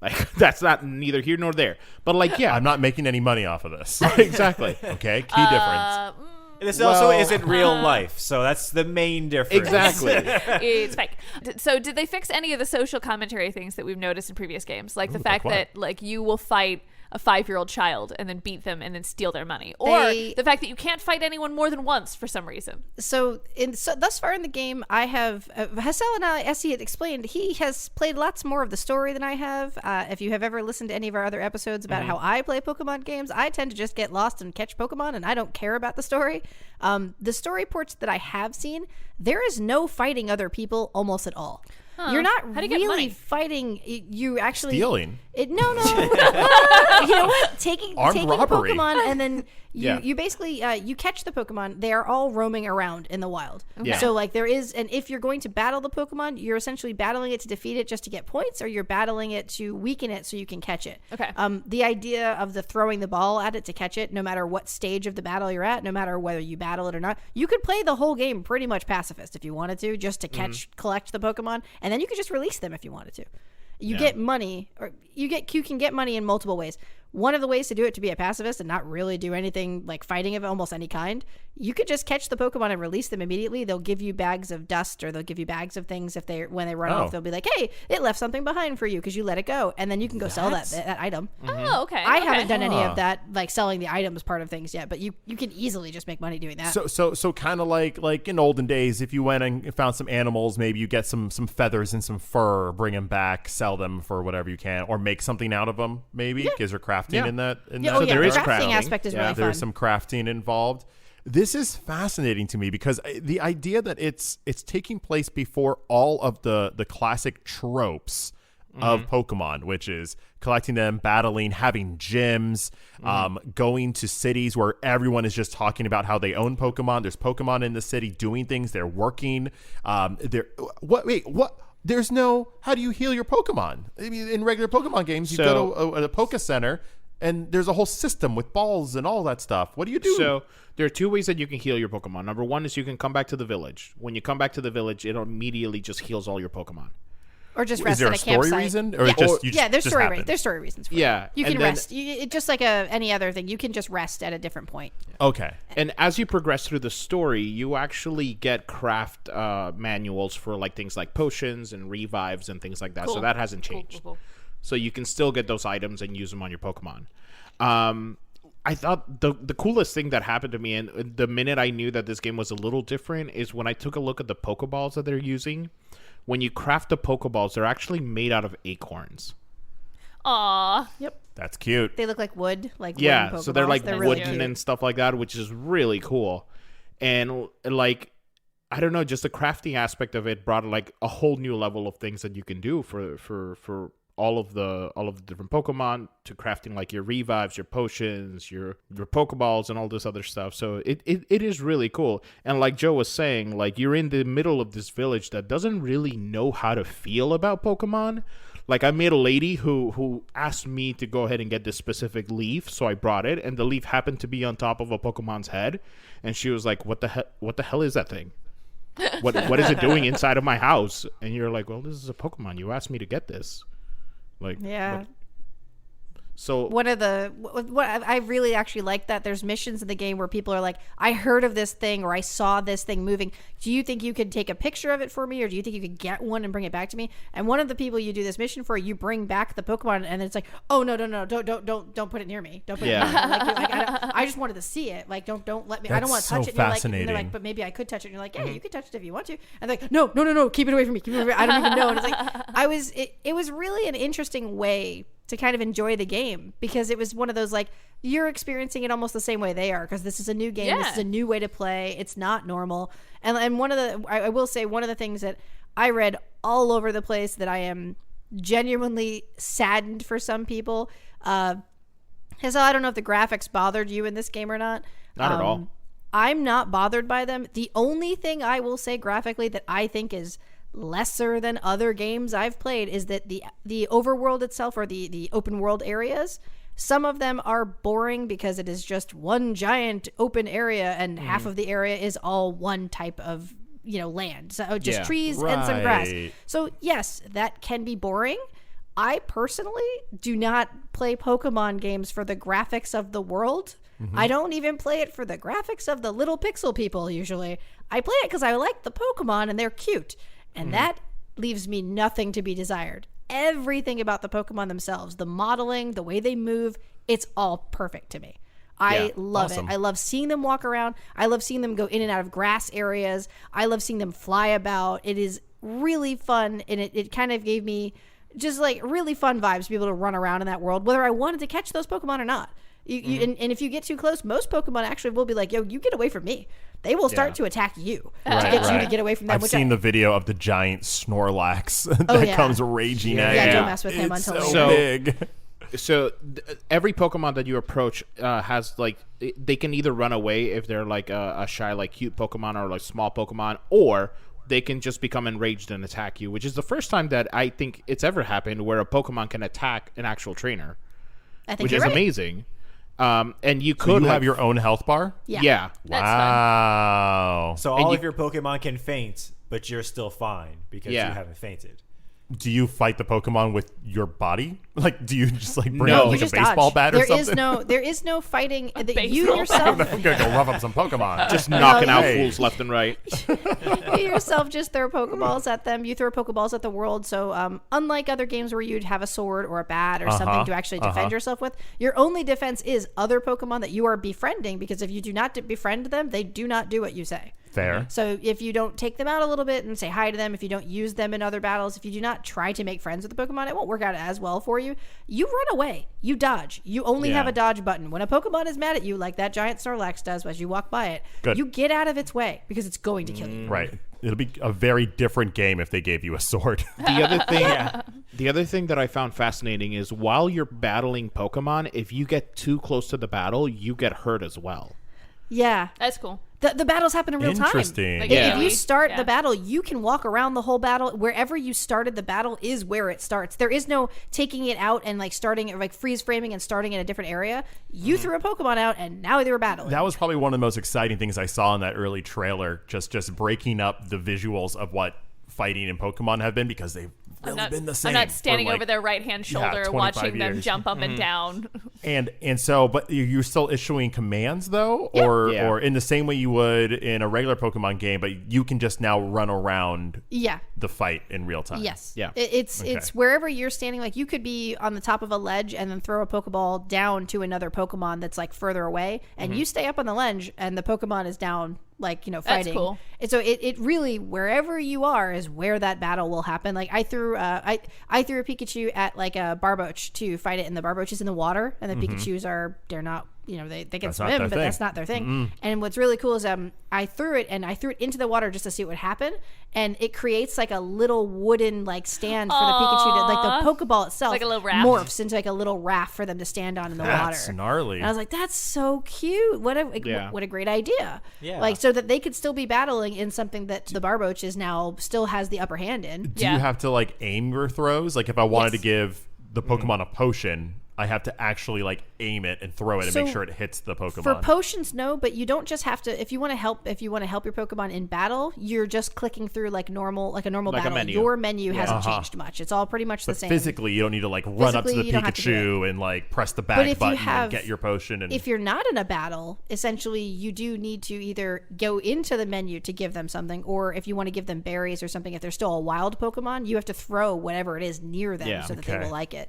Speaker 5: Like that's not neither here nor there. But like, yeah,
Speaker 3: I'm not making any money off of this.
Speaker 5: exactly.
Speaker 3: Okay, key difference.
Speaker 2: This also
Speaker 5: Well-
Speaker 2: isn't real life, so that's the main difference.
Speaker 5: Exactly.
Speaker 4: It's fake. So did they fix any of the social commentary things that we've noticed in previous games? Like the fact
Speaker 3: what?
Speaker 4: that like you will fight a 5-year-old child and then beat them and then steal their money, or the fact that you can't fight anyone more than once for some reason.
Speaker 1: So thus far in the game, I have Hassel and I, as he had explained, he has played lots more of the story than I have. If you have ever listened to any of our other episodes about how I play Pokemon games, I tend to just get lost and catch Pokemon, and I don't care about the story. The story ports that I have seen, there is no fighting other people almost at all. You're not
Speaker 4: How do you get
Speaker 1: really
Speaker 4: money?
Speaker 1: fighting. You actually
Speaker 3: Stealing.
Speaker 1: No. You know what? Taking
Speaker 3: Armed
Speaker 1: a
Speaker 3: robbery.
Speaker 1: Pokemon and then
Speaker 5: Yeah.
Speaker 1: you basically you catch the Pokemon. They are all roaming around in the wild.
Speaker 5: Yeah.
Speaker 1: So like there is, and if you're going to battle the Pokemon, you're essentially battling it to defeat it just to get points, or you're battling it to weaken it so you can catch it.
Speaker 4: Okay.
Speaker 1: The idea of the throwing the ball at it to catch it, no matter what stage of the battle you're at, no matter whether you battle it or not, you could play the whole game pretty much pacifist if you wanted to, just to collect the Pokemon, and then you could just release them if you wanted to. You get money, or you can get money in multiple ways. One of the ways to do it, to be a pacifist and not really do anything like fighting of almost any kind, you could just catch the Pokemon and release them immediately. They'll give you bags of dust, or they'll give you bags of things when they run off. They'll be like, "Hey, it left something behind for you because you let it go," and then you can go sell that item.
Speaker 4: Oh, okay.
Speaker 1: I
Speaker 4: okay.
Speaker 1: haven't done any of that, like selling the items part of things yet, but you can easily just make money doing that.
Speaker 3: So kind of like in olden days, if you went and found some animals, maybe you get some feathers and some fur, bring them back, sell them for whatever you can, or make something out of them. Maybe because they're crafting in that.
Speaker 5: So there
Speaker 1: the
Speaker 5: is
Speaker 1: crafting
Speaker 5: crafting.
Speaker 1: aspect is
Speaker 5: Yeah.
Speaker 1: really fun.
Speaker 3: There's some crafting involved. This is fascinating to me because the idea that it's taking place before all of the classic tropes of Pokemon, which is collecting them, battling, having gyms, going to cities where everyone is just talking about how they own Pokemon. There's Pokemon in the city doing things. They're working. What? There's no, how do you heal your Pokemon? I mean, in regular Pokemon games, you go to a Poke Center, and there's a whole system with balls and all that stuff. What do you do?
Speaker 5: So there are two ways that you can heal your Pokemon. Number one is you can come back to the village. When you come back to the village, it immediately just heals all your Pokemon.
Speaker 1: Or just
Speaker 3: Is
Speaker 1: rest
Speaker 3: there
Speaker 1: at
Speaker 3: a
Speaker 1: a
Speaker 3: story
Speaker 1: campsite.
Speaker 3: reason? Or
Speaker 1: yeah.
Speaker 3: it just, you just,
Speaker 1: There's
Speaker 3: just
Speaker 1: story
Speaker 3: happens?
Speaker 1: there's story reasons for it.
Speaker 5: Yeah,
Speaker 1: You
Speaker 5: and
Speaker 1: can
Speaker 5: then-
Speaker 1: rest. It's just like any other thing. You can just rest at a different point.
Speaker 3: Okay.
Speaker 5: And as you progress through the story, you actually get craft manuals for like things like potions and revives and things like that. So
Speaker 4: Cool.
Speaker 5: that hasn't
Speaker 4: Cool,
Speaker 5: changed.
Speaker 4: cool, cool.
Speaker 5: So you can still get those items and use them on your Pokemon. I thought the coolest thing that happened to me, and the minute I knew that this game was a little different, is when I took a look at the Pokeballs that they're using. When you craft the Pokeballs, they're actually made out of acorns.
Speaker 4: Aw.
Speaker 1: Yep.
Speaker 3: That's cute.
Speaker 1: They look like wood, like
Speaker 5: Yeah,
Speaker 1: wooden
Speaker 5: so they're
Speaker 1: Pokeballs.
Speaker 5: like
Speaker 1: really
Speaker 5: wooden
Speaker 1: cute.
Speaker 5: and stuff like that, which is really cool. And like, I don't know, just the crafting aspect of it brought like a whole new level of things that you can do for all of the different Pokemon, to crafting like your revives, your potions, your Pokeballs, and all this other stuff. So it is really cool. And like Joe was saying, like you're in the middle of this village that doesn't really know how to feel about Pokemon. Like I met a lady who asked me to go ahead and get this specific leaf, so I brought it, and the leaf happened to be on top of a Pokemon's head, and she was like, "What the hell is that thing? What is it doing inside of my house?" And you're like, "Well, this is a Pokemon. You asked me to get this." Like,
Speaker 1: Yeah.
Speaker 5: So
Speaker 1: One of the what I really actually like that there's missions in the game where people are like, I heard of this thing, or I saw this thing moving. Do you think you could take a picture of it for me, or do you think you could get one and bring it back to me? And one of the people you do this mission for, you bring back the Pokemon, and it's like, oh no, don't put it near me. Don't put it near me. I just wanted to see it. Like don't let me. I don't want
Speaker 3: That's
Speaker 1: to touch
Speaker 3: so
Speaker 1: it. And
Speaker 3: fascinating.
Speaker 1: they're like, but maybe I could touch it. And you're like, yeah, you could touch it if you want to. And they're like, no, keep it away from me. Keep it away. I don't even know. And it's like, it was really an interesting way to kind of enjoy the game, because it was one of those, like, you're experiencing it almost the same way they are, because this is a new game.
Speaker 4: Yeah.
Speaker 1: This is a new way to play. It's not normal. And one of the, I will say, one of the things that I read all over the place that I am genuinely saddened for some people, Hassel, I don't know if the graphics bothered you in this game or not.
Speaker 5: Not at all.
Speaker 1: I'm not bothered by them. The only thing I will say graphically that I think is lesser than other games I've played is that the overworld itself, or the open world areas, some of them are boring because it is just one giant open area and half of the area is all one type of, land. So just trees and some grass.
Speaker 3: Right.
Speaker 1: So yes, that can be boring. I personally do not play Pokemon games for the graphics of the world. I don't even play it for the graphics of the little pixel people usually. I play it because I like the Pokemon and they're cute. And that leaves me nothing to be desired. Everything about the Pokemon themselves, the modeling, the way they move, it's all perfect to me. I love
Speaker 3: awesome.
Speaker 1: it. I love seeing them walk around. I love seeing them go in and out of grass areas. I love seeing them fly about. It is really fun, and it kind of gave me just like really fun vibes to be able to run around in that world, whether I wanted to catch those Pokemon or not. And if you get too close, most Pokemon actually will be like, yo, you get away from me. They will start to attack you to get you to get away from them.
Speaker 3: I've seen the video of the giant Snorlax that comes raging at you.
Speaker 1: Yeah, don't mess with him
Speaker 3: It's
Speaker 1: until
Speaker 3: so big.
Speaker 5: So every Pokemon that you approach has like they can either run away if they're like a shy, like cute Pokemon or like small Pokemon, or they can just become enraged and attack you, which is the first time that I think it's ever happened where a Pokemon can attack an actual trainer,
Speaker 1: I think
Speaker 5: which
Speaker 1: you're
Speaker 5: is
Speaker 1: right.
Speaker 5: amazing. And you
Speaker 3: So
Speaker 5: could
Speaker 3: you
Speaker 5: like,
Speaker 3: have your own health bar?
Speaker 5: yeah.
Speaker 4: That's
Speaker 3: Wow.
Speaker 2: So
Speaker 5: And
Speaker 2: all
Speaker 5: you-
Speaker 2: of your Pokemon can faint, but you're still fine because
Speaker 5: Yeah.
Speaker 2: you haven't fainted.
Speaker 3: Do you fight the Pokemon with your body? Like, do you just like bring
Speaker 5: No.
Speaker 3: out
Speaker 5: You
Speaker 3: like a
Speaker 1: just
Speaker 3: baseball
Speaker 1: dodge.
Speaker 3: bat or something?
Speaker 1: There is no fighting. That you
Speaker 4: baseball
Speaker 1: yourself,
Speaker 3: I'm gonna go rough up some Pokemon.
Speaker 5: Just knocking out
Speaker 3: Hey.
Speaker 5: fools left and right.
Speaker 1: you yourself just throw Pokeballs at them. You throw Pokeballs at the world. So unlike other games where you'd have a sword or a bat or something to actually defend yourself with, your only defense is other Pokemon that you are befriending, because if you do not befriend them, they do not do what you say.
Speaker 3: Fair.
Speaker 1: So if you don't take them out a little bit and say hi to them, if you don't use them in other battles, if you do not try to make friends with the Pokemon, it won't work out as well for you. You run away. You dodge. You only have a dodge button. When a Pokemon is mad at you, like that giant Snorlax does as you walk by it,
Speaker 3: Good.
Speaker 1: you get out of its way because it's going to kill you.
Speaker 3: Right. It'll be a very different game if they gave you a sword.
Speaker 5: The other thing that I found fascinating is while you're battling Pokemon, if you get too close to the battle, you get hurt as well.
Speaker 1: Yeah.
Speaker 4: That's cool.
Speaker 1: The battles happen in real time.
Speaker 3: Interesting.
Speaker 4: Like,
Speaker 5: Yeah.
Speaker 1: If you start
Speaker 4: Yeah.
Speaker 1: the battle, you can walk around the whole battle. Wherever you started the battle is where it starts. There is no taking it out and like starting it, like freeze framing and starting in a different area. You threw a Pokemon out and now they were battling.
Speaker 3: That was probably one of the most exciting things I saw in that early trailer. Just breaking up the visuals of what fighting in Pokemon have been, because they've really been the same.
Speaker 4: I'm not standing
Speaker 3: for, like,
Speaker 4: over their right hand shoulder
Speaker 3: 25
Speaker 4: watching them
Speaker 3: years.
Speaker 4: jump up and down.
Speaker 3: And so, but you're still issuing commands though, or
Speaker 5: Yeah.
Speaker 3: or in the same way you would in a regular Pokemon game, but you can just now run around
Speaker 1: Yeah.
Speaker 3: the fight in real time.
Speaker 1: Yes.
Speaker 5: Yeah.
Speaker 1: It's wherever you're standing. Like you could be on the top of a ledge and then throw a Pokeball down to another Pokemon that's like further away, and you stay up on the ledge and the Pokemon is down, like fighting.
Speaker 4: cool.
Speaker 1: And so it really, wherever you are is where that battle will happen. Like I threw I threw a Pikachu at like a Barboach to fight it, and the Barboach is in the water, and the Pikachus they're not. They can
Speaker 3: That's not
Speaker 1: swim,
Speaker 3: their
Speaker 1: but
Speaker 3: thing.
Speaker 1: that's not their thing. And what's really cool is I threw it into the water just to see what would happen, and it creates like a little wooden like stand for the Pikachu to, like the Pokeball itself,
Speaker 4: Like a little raft.
Speaker 1: morphs into like a little raft for them to stand on in the
Speaker 3: That's
Speaker 1: water.
Speaker 3: gnarly.
Speaker 1: And I was like, that's so cute. What a great idea.
Speaker 2: Yeah.
Speaker 1: Like so that they could still be battling in something that the Barboach is now still has the upper hand in.
Speaker 3: Do you have to like aim your throws? Like if I wanted
Speaker 1: Yes.
Speaker 3: to give the Pokemon a potion, I have to actually like aim it and throw it and
Speaker 1: So,
Speaker 3: make sure it hits the Pokemon.
Speaker 1: For potions, no, but you don't just have to. If you want to help your Pokemon in battle, you're just clicking through like a normal
Speaker 5: Like a
Speaker 1: battle.
Speaker 5: menu.
Speaker 1: Your menu hasn't changed much. It's all pretty much the
Speaker 3: but
Speaker 1: same.
Speaker 3: physically, you don't need to like run up to
Speaker 1: Physically,
Speaker 3: the
Speaker 1: you don't have to do
Speaker 3: Pikachu and like press the
Speaker 1: But
Speaker 3: back
Speaker 1: if you
Speaker 3: button
Speaker 1: have-
Speaker 3: and get your potion. And
Speaker 1: If you're not in a battle, essentially you do need to either go into the menu to give them something, or if you want to give them berries or something, if they're still a wild Pokemon, you have to throw whatever it is near them
Speaker 5: Yeah.
Speaker 1: so that they
Speaker 3: Okay.
Speaker 1: will like it.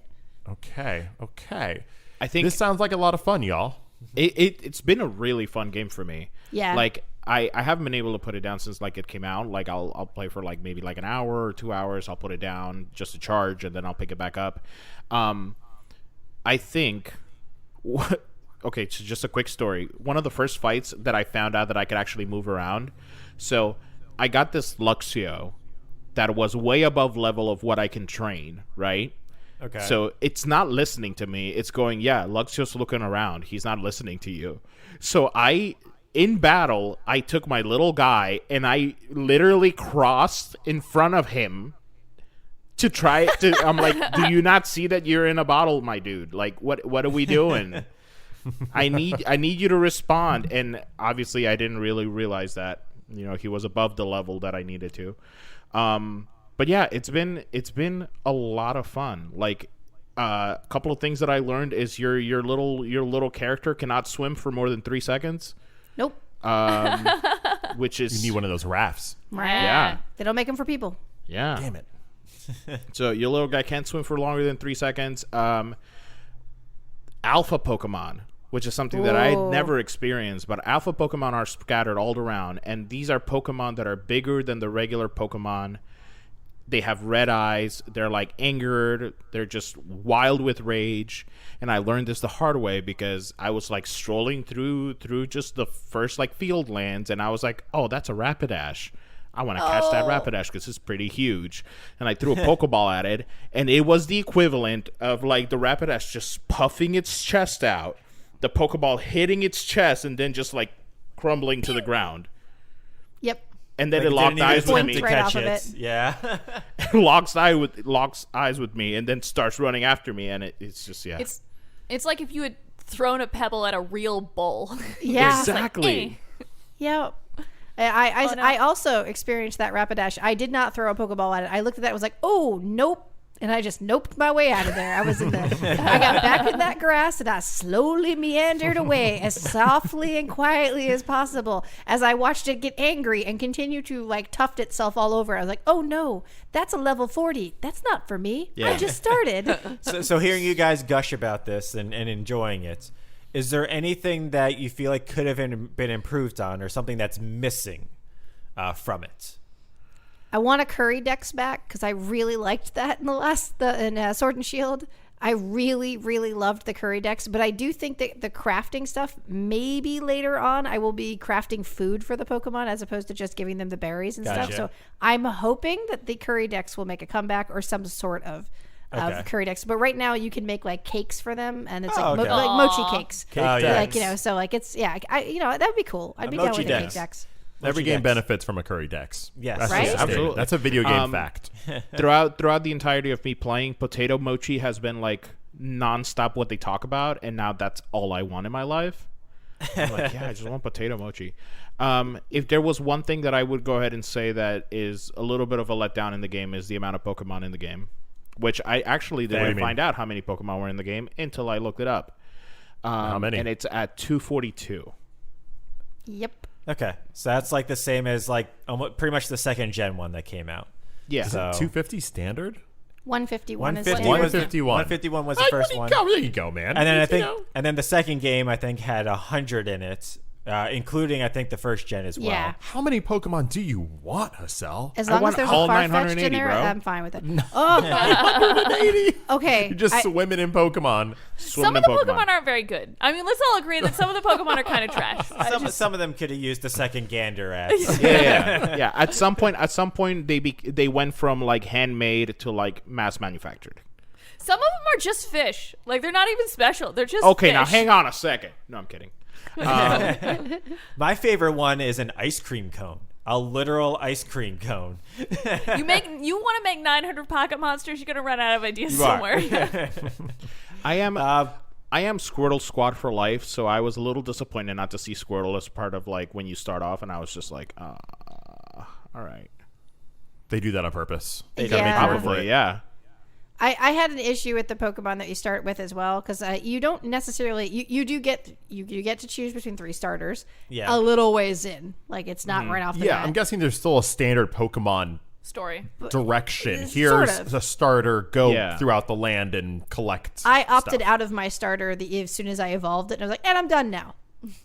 Speaker 3: okay.
Speaker 5: I think
Speaker 3: This sounds like a lot of fun, y'all.
Speaker 5: it's been a really fun game for me.
Speaker 1: Yeah.
Speaker 5: Like I haven't been able to put it down since like it came out. Like I'll play for like maybe like an hour or 2 hours. I'll put it down just to charge, and then I'll pick it back up. I think okay, so just a quick story. One of the first fights that I found out that I could actually move around. So I got this Luxio that was way above level of what I can train, right?
Speaker 2: Okay.
Speaker 5: So it's not listening to me. It's going, yeah, Luxio's looking around. He's not listening to you. So I in battle, I took my little guy and I literally crossed in front of him to try to. I'm like, do you not see that you're in a bottle, my dude? Like, what are we doing? I need you to respond. And obviously, I didn't really realize that. He was above the level that I needed to. But yeah, it's been a lot of fun. Like, a couple of things that I learned is your little character cannot swim for more than 3 seconds.
Speaker 1: Nope.
Speaker 5: Which is
Speaker 3: You need one of those rafts.
Speaker 5: Yeah.
Speaker 1: They don't make them for people.
Speaker 5: Yeah.
Speaker 3: Damn it.
Speaker 5: So your little guy can't swim for longer than 3 seconds. Alpha Pokemon, which is something that I had never experienced, but alpha Pokemon are scattered all around, and these are Pokemon that are bigger than the regular Pokemon. They have red eyes. They're like angered. They're just wild with rage. And I learned this the hard way because I was like strolling through just the first like field lands, and I was like, oh, that's a Rapidash. I want to catch that Rapidash because it's pretty huge. And I threw a Pokeball at it, and it was the equivalent of like the Rapidash just puffing its chest out, the Pokeball hitting its chest, and then just like crumbling to the ground.
Speaker 1: Yep.
Speaker 5: And then
Speaker 2: Like,
Speaker 5: it locked eyes with
Speaker 1: Points
Speaker 5: me.
Speaker 1: right off of it.
Speaker 2: Yeah.
Speaker 5: locks eyes with me, and then starts running after me, and it's just
Speaker 4: It's like if you had thrown a pebble at a real bull.
Speaker 1: Yeah.
Speaker 5: Exactly.
Speaker 1: Yeah. I also experienced that Rapidash. I did not throw a Pokeball at it. I looked at that and was like, oh, nope. And I just noped my way out of there. I got back in that grass and I slowly meandered away as softly and quietly as possible as I watched it get angry and continue to like tuft itself all over. I was like, oh no, that's a level 40. That's not for me.
Speaker 5: Yeah.
Speaker 1: I just started.
Speaker 2: So hearing you guys gush about this and enjoying it, is there anything that you feel like could have been improved on or something that's missing from it?
Speaker 1: I want a Curry Dex back because I really liked that in Sword and Shield. I really, really loved the Curry Dex, but I do think that the crafting stuff, maybe later on, I will be crafting food for the Pokemon as opposed to just giving them the berries and stuff.
Speaker 2: Gotcha.
Speaker 1: So I'm hoping that the Curry Dex will make a comeback or some sort of Curry Dex. But right now you can make like cakes for them, and it's like mochi cakes. Like, so like it's that would be cool. I'd be down with a cake Dex.
Speaker 3: Every game benefits from a Curry Dex.
Speaker 2: Yes.
Speaker 3: That's
Speaker 1: Right?
Speaker 3: just a statement.
Speaker 5: Absolutely.
Speaker 3: That's a video game fact.
Speaker 5: throughout the entirety of me playing, potato mochi has been like nonstop what they talk about, and now that's all I want in my life. I'm like, yeah, I just want potato mochi. If there was one thing that I would go ahead and say that is a little bit of a letdown in the game is the amount of Pokemon in the game, which I actually didn't find out how many Pokemon were in the game until I looked it up.
Speaker 3: How many?
Speaker 5: And it's at 242.
Speaker 1: Yep.
Speaker 2: Okay, so that's like the same as like almost pretty much the second gen one that came out.
Speaker 5: Yeah.
Speaker 3: Is it 250 standard?
Speaker 1: 151 is
Speaker 2: 150
Speaker 1: like
Speaker 3: 151.
Speaker 2: 151 was the first one.
Speaker 3: There you go, man.
Speaker 2: And then and then the second game I think had 100 in it, including I think the first gen as well.
Speaker 1: Yeah.
Speaker 3: How many Pokemon do you want, Hassel?
Speaker 1: As long as
Speaker 5: want
Speaker 1: there's
Speaker 5: all
Speaker 1: a Farfetch'd in
Speaker 5: 980,
Speaker 1: there,
Speaker 5: bro.
Speaker 1: I'm fine with it. Oh,
Speaker 3: 180.
Speaker 1: okay.
Speaker 3: You're just swimming in Pokemon.
Speaker 4: Some of the Pokemon aren't very good. I mean, let's all agree that some of the Pokemon are kind of trash.
Speaker 2: Some of them could have used the second gander ads.
Speaker 5: Yeah. At some point, they went from like handmade to like mass manufactured.
Speaker 4: Some of them are just fish. Like, they're not even special. They're just
Speaker 5: Okay,
Speaker 4: fish.
Speaker 5: now hang on a second. No, I'm kidding.
Speaker 2: My favorite one is an ice cream cone. A literal ice cream cone.
Speaker 4: You want to make 900 pocket monsters, you're going to run out of ideas
Speaker 2: You are.
Speaker 4: somewhere.
Speaker 5: I am Squirtle Squad for life, so I was a little disappointed not to see Squirtle as part of like when you start off, and I was just like, all right.
Speaker 3: They do that on purpose.
Speaker 1: Yeah.
Speaker 3: Gotta make you work for
Speaker 5: Probably,
Speaker 3: it.
Speaker 5: yeah.
Speaker 1: I had an issue with the Pokemon that you start with as well because you don't necessarily you get to choose between 3 starters.
Speaker 2: Yeah.
Speaker 1: A little ways in, like it's not right off the
Speaker 3: Yeah,
Speaker 1: bat.
Speaker 3: I'm guessing there's still a standard Pokemon
Speaker 4: Story.
Speaker 3: direction.
Speaker 1: Sort
Speaker 3: Here's
Speaker 1: of.
Speaker 3: a starter. Go
Speaker 5: Yeah.
Speaker 3: throughout the land and collect.
Speaker 1: I opted
Speaker 3: stuff.
Speaker 1: out of my starter as soon as I evolved it, and I was like, and I'm done now.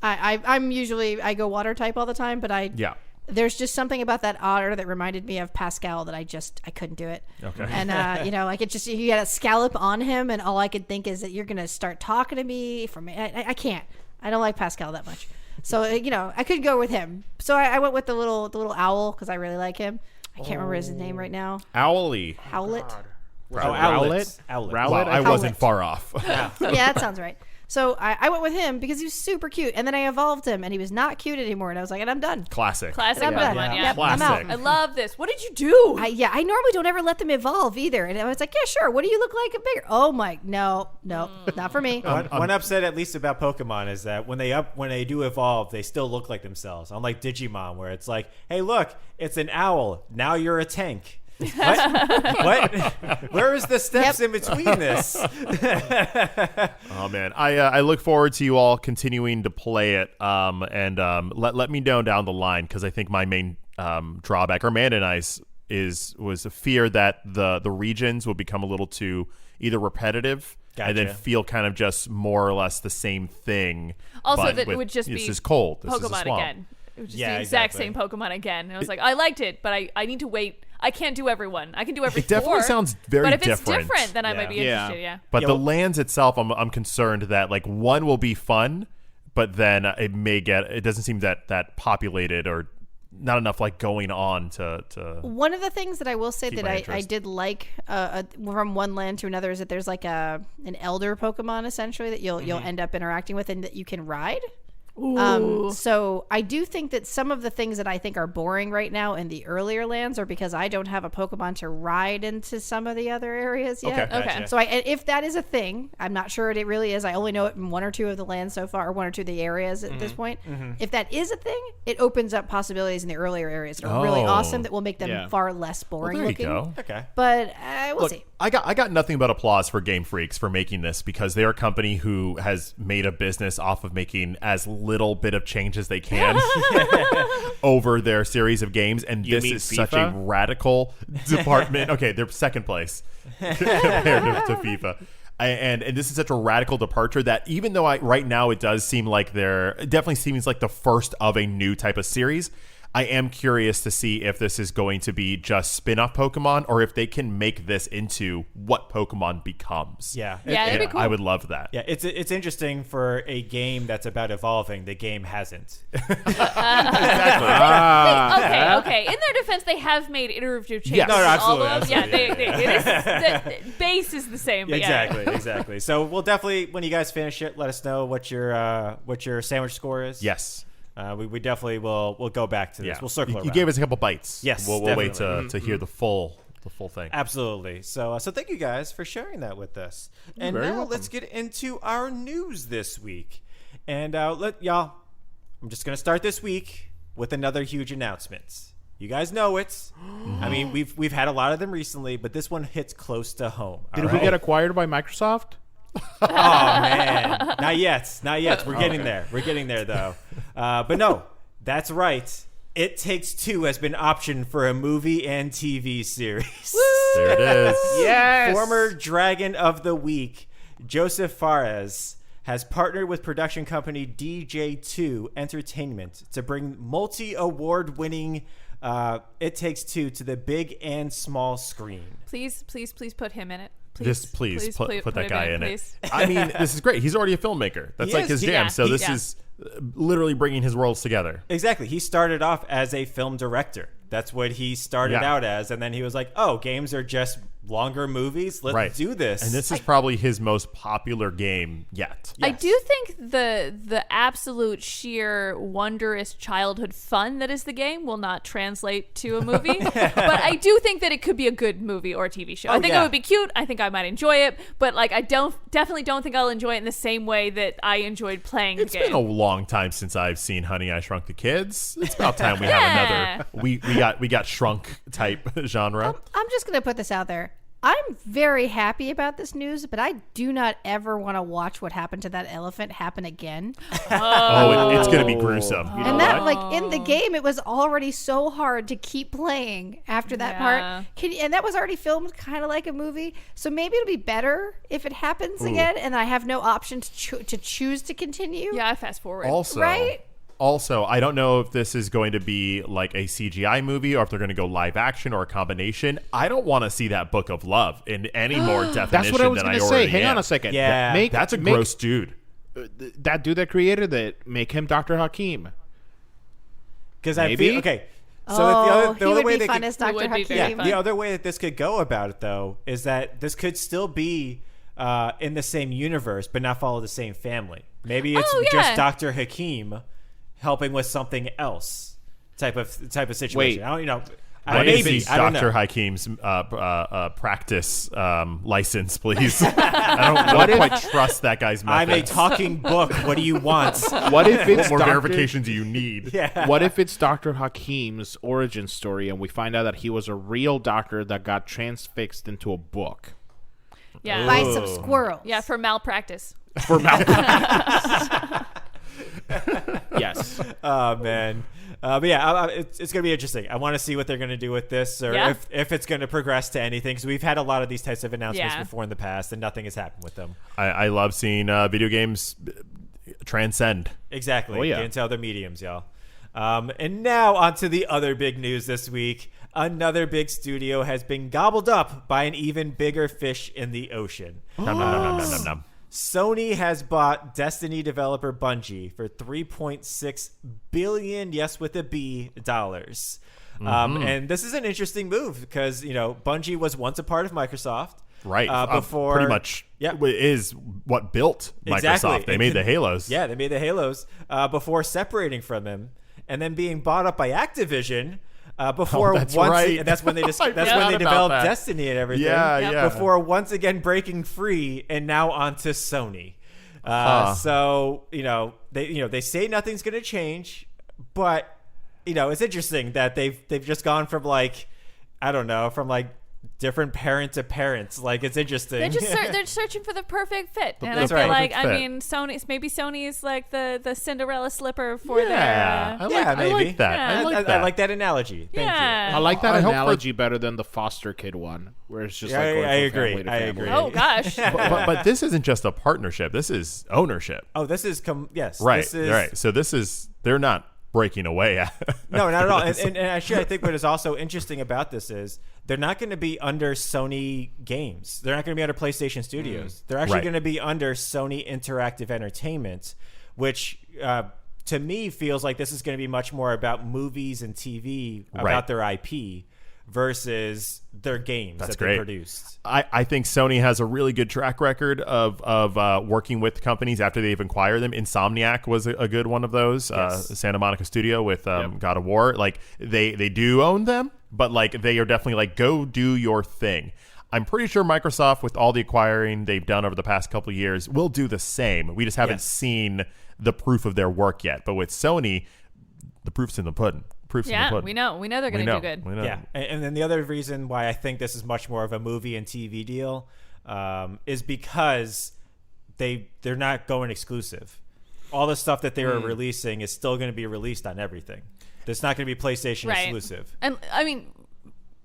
Speaker 1: I'm usually I go water type all the time, but
Speaker 3: Yeah.
Speaker 1: there's just something about that otter that reminded me of Pascal that I couldn't do it.
Speaker 3: Okay.
Speaker 1: And like it just you had a scallop on him, and all I could think is that you're gonna start talking to me from I can't. I don't like Pascal that much. So I could go with him. So I went with the little owl because I really like him. I can't remember his name right now.
Speaker 3: Owly.
Speaker 1: Howlet.
Speaker 2: Owlet.
Speaker 5: Rowlet?
Speaker 3: Wow, I wasn't
Speaker 1: Howlet.
Speaker 3: far off.
Speaker 1: Yeah, that sounds right. So I went with him because he was super cute. And then I evolved him and he was not cute anymore. And I was like, and I'm done.
Speaker 3: Classic.
Speaker 4: Classic
Speaker 1: I'm done.
Speaker 4: Pokemon, yeah.
Speaker 1: Yep, I'm
Speaker 3: Classic.
Speaker 1: out.
Speaker 4: I love this. What did you do?
Speaker 1: I normally don't ever let them evolve either. And I was like, yeah, sure. What do you look like? A bigger? Oh my, no, not for me.
Speaker 2: One upset, at least about Pokemon, is that when they do evolve, they still look like themselves. Unlike Digimon, where it's like, hey, look, it's an owl. Now you're a tank. What? Where is the steps in between this?
Speaker 3: Oh man, I look forward to you all continuing to play it, and let me know down the line, because I think my main drawback, or Amanda and I's, was a fear that the regions will become a little too either repetitive and then
Speaker 2: Gotcha.
Speaker 3: feel kind of just more or less the same thing.
Speaker 4: Also,
Speaker 3: but
Speaker 4: that it
Speaker 3: with,
Speaker 4: would just
Speaker 3: this
Speaker 4: be
Speaker 3: is cold. This is a
Speaker 4: Pokemon
Speaker 3: swamp.
Speaker 4: again. It was just
Speaker 2: Yeah,
Speaker 4: the exact
Speaker 2: exactly.
Speaker 4: same Pokemon again. And I was like, I liked it, but I need to wait. I can't do everyone. I can do every
Speaker 3: It definitely
Speaker 4: four,
Speaker 3: sounds very
Speaker 4: But if
Speaker 3: different.
Speaker 4: it's different, then I might be
Speaker 5: Yeah.
Speaker 4: interested. Yeah.
Speaker 3: But
Speaker 2: Yeah,
Speaker 3: the
Speaker 2: well-
Speaker 3: lands itself, I'm concerned that like one will be fun, but then it doesn't seem that populated, or not enough like going on to
Speaker 1: One of the things that I will say
Speaker 3: Keep
Speaker 1: that
Speaker 3: my
Speaker 1: I
Speaker 3: interest.
Speaker 1: did like from one land to another is that there's like an elder Pokemon essentially that you'll end up interacting with and that you can ride. So I do think that some of the things that I think are boring right now in the earlier lands are because I don't have a Pokemon to ride into some of the other areas yet.
Speaker 3: Okay.
Speaker 4: Okay.
Speaker 1: So and if that is a thing, I'm not sure it really is. I only know it in one or two of the lands so far, or one or two of the areas at this point. If that is a thing, it opens up possibilities in the earlier areas that are really
Speaker 3: Oh.
Speaker 1: awesome that will make them
Speaker 5: Yeah.
Speaker 1: far less
Speaker 3: well,
Speaker 1: boring
Speaker 3: there you
Speaker 1: looking.
Speaker 3: go.
Speaker 2: Okay.
Speaker 1: But we'll
Speaker 3: Look,
Speaker 1: see.
Speaker 3: I got nothing but applause for Game Freaks for making this, because they're a company who has made a business off of making as little bit of change as they can over their series of games, and
Speaker 5: You
Speaker 3: this
Speaker 5: mean
Speaker 3: is such a
Speaker 5: FIFA?
Speaker 3: radical department. Okay, they're second place compared to FIFA. And this is such a radical departure that even though right now it does seem like it definitely seems like the first of a new type of series, I am curious to see if this is going to be just spin-off Pokemon, or if they can make this into what Pokemon becomes.
Speaker 2: Yeah.
Speaker 4: Yeah, that'd be cool.
Speaker 3: I would love that.
Speaker 2: Yeah, it's interesting for a game that's about evolving. The game hasn't.
Speaker 4: Okay. In their defense, they have made iterative changes.
Speaker 3: Yes. No,
Speaker 2: no,
Speaker 4: All
Speaker 2: absolutely,
Speaker 4: of them.
Speaker 2: absolutely,
Speaker 4: Yeah, it is, the base is the same. But
Speaker 2: Exactly. So we'll definitely, when you guys finish it, let us know what your sandwich score is.
Speaker 3: Yes.
Speaker 2: We definitely we'll go back to this.
Speaker 3: Yeah.
Speaker 2: We'll circle
Speaker 3: You
Speaker 2: around.
Speaker 3: gave us a couple bites.
Speaker 2: Yes,
Speaker 3: We'll wait
Speaker 2: definitely.
Speaker 3: to hear the full thing.
Speaker 2: Absolutely. So thank you guys for sharing that with us. And
Speaker 5: very
Speaker 2: now
Speaker 5: welcome.
Speaker 2: let's get into our news this week. And I'm just gonna start this week with another huge announcement. You guys know it. I mean, we've had a lot of them recently, but this one hits close to home.
Speaker 5: Did
Speaker 2: all
Speaker 5: we
Speaker 2: right?
Speaker 5: get acquired by Microsoft?
Speaker 2: Oh man, not yet. We're getting there. We're getting there though. But no, that's right. It Takes Two has been optioned for a movie and TV series.
Speaker 3: There it is.
Speaker 5: Yes.
Speaker 2: Former Dragon of the Week, Joseph Fares, has partnered with production company DJ2 Entertainment to bring multi-award-winning It Takes Two to the big and small screen.
Speaker 4: Please put him in it.
Speaker 3: Just please put that
Speaker 4: him
Speaker 3: guy in it.
Speaker 4: please.
Speaker 3: I mean, this is great. He's already a filmmaker. That's
Speaker 2: He
Speaker 3: like
Speaker 2: is.
Speaker 3: his jam.
Speaker 4: Yeah.
Speaker 3: So this
Speaker 4: Yeah.
Speaker 3: is literally bringing his worlds together.
Speaker 2: Exactly. He started off as a film director. That's what he started
Speaker 3: Yeah.
Speaker 2: out as. And then he was like, oh, games are just longer movies. Let's do this.
Speaker 3: And this is probably his most popular game yet.
Speaker 4: I
Speaker 2: Yes.
Speaker 4: do think the absolute sheer wondrous childhood fun that is the game will not translate to a movie, but I do think that it could be a good movie or TV show. I think
Speaker 2: yeah.
Speaker 4: it would be cute. I think I might enjoy it, but like I definitely don't think I'll enjoy it in the same way that I enjoyed playing
Speaker 3: It's
Speaker 4: the game.
Speaker 3: been a long time since I've seen Honey, I Shrunk the Kids. It's about time we
Speaker 4: Yeah.
Speaker 3: have another. We got shrunk type genre.
Speaker 1: I'm just going to put this out there. I'm very happy about this news, but I do not ever want to watch what happened to that elephant happen again.
Speaker 3: It's going to be gruesome. You know
Speaker 1: And that,
Speaker 3: what?
Speaker 1: like, in the game, it was already so hard to keep playing after that
Speaker 4: Yeah.
Speaker 1: part. And that was already filmed kind of like a movie. So maybe it'll be better if it happens again, and I have no option to choose to continue.
Speaker 4: Yeah, I fast forward.
Speaker 3: Also, I don't know if this is going to be like a CGI movie or if they're going to go live action or a combination. I don't want to see that Book of Love in any more definition
Speaker 5: That's what I was
Speaker 3: than
Speaker 5: going
Speaker 3: I
Speaker 5: to say.
Speaker 3: already
Speaker 5: Hang on
Speaker 3: am.
Speaker 5: a second.
Speaker 2: Yeah.
Speaker 3: That's a gross dude.
Speaker 5: That dude that created it, make him Dr. Hakim.
Speaker 2: Because I
Speaker 5: Maybe?
Speaker 2: feel okay. So
Speaker 1: Oh,
Speaker 2: the
Speaker 1: he
Speaker 2: other
Speaker 1: would
Speaker 2: way
Speaker 1: be
Speaker 2: they
Speaker 1: fun
Speaker 2: could,
Speaker 1: as Dr.
Speaker 4: would be
Speaker 1: Hakim.
Speaker 4: very
Speaker 2: yeah,
Speaker 4: fun.
Speaker 2: the other way that this could go about it though is that this could still be in the same universe, but not follow the same family. Maybe it's
Speaker 4: Oh,
Speaker 2: just
Speaker 4: yeah.
Speaker 2: Dr. Hakim helping with something else type of situation.
Speaker 5: Wait.
Speaker 2: I don't, you know.
Speaker 3: What
Speaker 2: Maybe
Speaker 3: is
Speaker 2: I don't
Speaker 3: Dr.
Speaker 2: know.
Speaker 3: Hakim's practice license, please? I don't quite trust that guy's
Speaker 2: I'm a
Speaker 3: methods.
Speaker 2: talking book. What do you want?
Speaker 5: What if it's
Speaker 3: What more
Speaker 5: Dr.
Speaker 3: verification do you need?
Speaker 2: Yeah.
Speaker 5: What if it's Dr. Hakim's origin story and we find out that he was a real doctor that got transfixed into a book?
Speaker 4: Yeah.
Speaker 1: By some squirrels.
Speaker 4: Yeah, for malpractice.
Speaker 5: For malpractice. Yes.
Speaker 2: Oh man, but yeah, it's gonna be interesting. I want to see what they're gonna do with this, or
Speaker 4: Yeah.
Speaker 2: if it's gonna progress to anything. Because we've had a lot of these types of announcements
Speaker 4: Yeah.
Speaker 2: before in the past, and nothing has happened with them.
Speaker 3: I love seeing video games transcend.
Speaker 2: Exactly.
Speaker 5: Oh, yeah.
Speaker 2: Get into other mediums, y'all. And now on to the other big news this week. Another big studio has been gobbled up by an even bigger fish in the ocean.
Speaker 3: Nom, nom, nom, nom, nom, nom, nom.
Speaker 2: Sony has bought Destiny developer Bungie for $3.6 billion, yes, with a B, dollars. And this is an interesting move because, you know, Bungie was once a part of Microsoft.
Speaker 3: Right.
Speaker 2: Before
Speaker 3: pretty much is what built Microsoft.
Speaker 2: Exactly.
Speaker 3: They made the Halos.
Speaker 2: Yeah, they made the Halos before separating from him and then being bought up by Activision. Before
Speaker 3: that's
Speaker 2: once,
Speaker 3: right.
Speaker 2: and that's when they
Speaker 3: I
Speaker 2: that's when
Speaker 3: forgot
Speaker 2: they
Speaker 3: about
Speaker 2: developed
Speaker 3: that.
Speaker 2: Destiny and everything.
Speaker 3: Yeah, yeah.
Speaker 2: Before once again breaking free, and now onto Sony. So you know they say nothing's going to change, but you know it's interesting that they've just gone from like I don't know from like different parent to parents. Like it's interesting.
Speaker 4: They're just they're searching for the perfect fit, and I
Speaker 3: That's
Speaker 4: feel
Speaker 3: right.
Speaker 4: like
Speaker 3: Perfect fit.
Speaker 4: I mean Sony is like the Cinderella slipper for
Speaker 3: Yeah,
Speaker 4: their.
Speaker 2: Yeah,
Speaker 3: I
Speaker 2: maybe.
Speaker 3: like that.
Speaker 4: Yeah.
Speaker 3: I like that.
Speaker 2: I like that analogy. Thank
Speaker 4: Yeah.
Speaker 5: I like that
Speaker 3: I hope for-
Speaker 5: analogy better than the foster kid one, where it's just
Speaker 2: Yeah,
Speaker 5: like going
Speaker 2: I
Speaker 5: from
Speaker 2: agree.
Speaker 5: family to
Speaker 2: I
Speaker 5: family.
Speaker 2: agree.
Speaker 4: Oh gosh.
Speaker 3: but this isn't just a partnership. This is ownership.
Speaker 2: Oh, this is yes.
Speaker 3: Right.
Speaker 2: This is,
Speaker 3: Right. So they're not breaking away.
Speaker 2: No, not at all. And actually, I think what is also interesting about this is they're not going to be under Sony Games. They're not going to be under PlayStation Studios. They're actually
Speaker 3: Right.
Speaker 2: going to be under Sony Interactive Entertainment, which to me feels like this is going to be much more about movies and TV, about
Speaker 3: Right.
Speaker 2: their IP versus their games
Speaker 3: That's
Speaker 2: that
Speaker 3: great.
Speaker 2: they produced.
Speaker 3: I think Sony has a really good track record of working with companies after they've acquired them. Insomniac was a good one of those.
Speaker 2: Yes.
Speaker 3: Santa Monica Studio with God of War. Like they do own them, but like they are definitely like go do your thing. I'm pretty sure Microsoft, with all the acquiring they've done over the past couple of years, will do the same. We just haven't
Speaker 2: Yes.
Speaker 3: seen the proof of their work yet. But with Sony, the proof's in the pudding. Proof's in the
Speaker 4: Yeah,
Speaker 3: pudding.
Speaker 4: we know they're
Speaker 3: We
Speaker 4: gonna
Speaker 3: know.
Speaker 4: do good.
Speaker 3: We know.
Speaker 2: Yeah, and then the other reason why I think this is much more of a movie and TV deal is because they're not going exclusive. All the stuff that they were releasing is still going to be released on everything. It's not going to be PlayStation
Speaker 4: Right.
Speaker 2: exclusive.
Speaker 4: And I mean,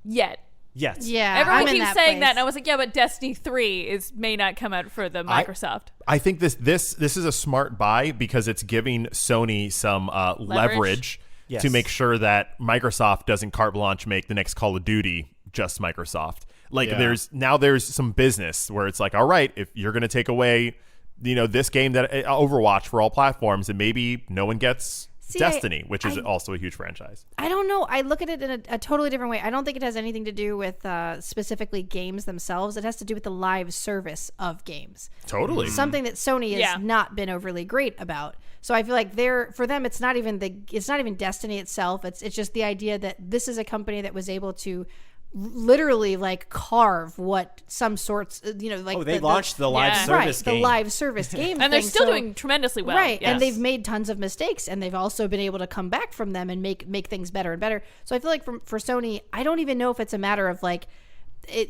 Speaker 4: yet.
Speaker 2: Yes.
Speaker 1: Yeah,
Speaker 4: Everyone
Speaker 1: I'm in
Speaker 4: keeps
Speaker 1: that
Speaker 4: saying
Speaker 1: place.
Speaker 4: that, and I was like, yeah, but Destiny 3 may not come out for the Microsoft.
Speaker 3: I think this is a smart buy because it's giving Sony some leverage
Speaker 2: Yes.
Speaker 3: to make sure that Microsoft doesn't carte blanche make the next Call of Duty just Microsoft. Like
Speaker 5: Yeah.
Speaker 3: there's some business where it's like, all right, if you're going to take away, this game that Overwatch for all platforms, and maybe no one gets
Speaker 1: See,
Speaker 3: Destiny, which is
Speaker 1: I-
Speaker 3: also a huge franchise.
Speaker 1: I don't know. I look at it in a totally different way. I don't think it has anything to do with specifically games themselves. It has to do with the live service of games.
Speaker 3: Totally.
Speaker 1: Something that Sony has
Speaker 4: Yeah.
Speaker 1: not been overly great about. So I feel like for them it's not even Destiny itself. It's just the idea that this is a company that was able to literally like carve what some sorts like
Speaker 2: Oh, they launched the live
Speaker 4: Yeah.
Speaker 2: service
Speaker 1: the
Speaker 2: game.
Speaker 1: live service game
Speaker 4: And they're
Speaker 1: thing.
Speaker 4: still
Speaker 1: So-
Speaker 4: doing tremendously well.
Speaker 1: right,
Speaker 4: Yes.
Speaker 1: and they've made tons of mistakes, and they've also been able to come back from them and make things better and better. So I feel like for Sony, I don't even know if it's a matter of like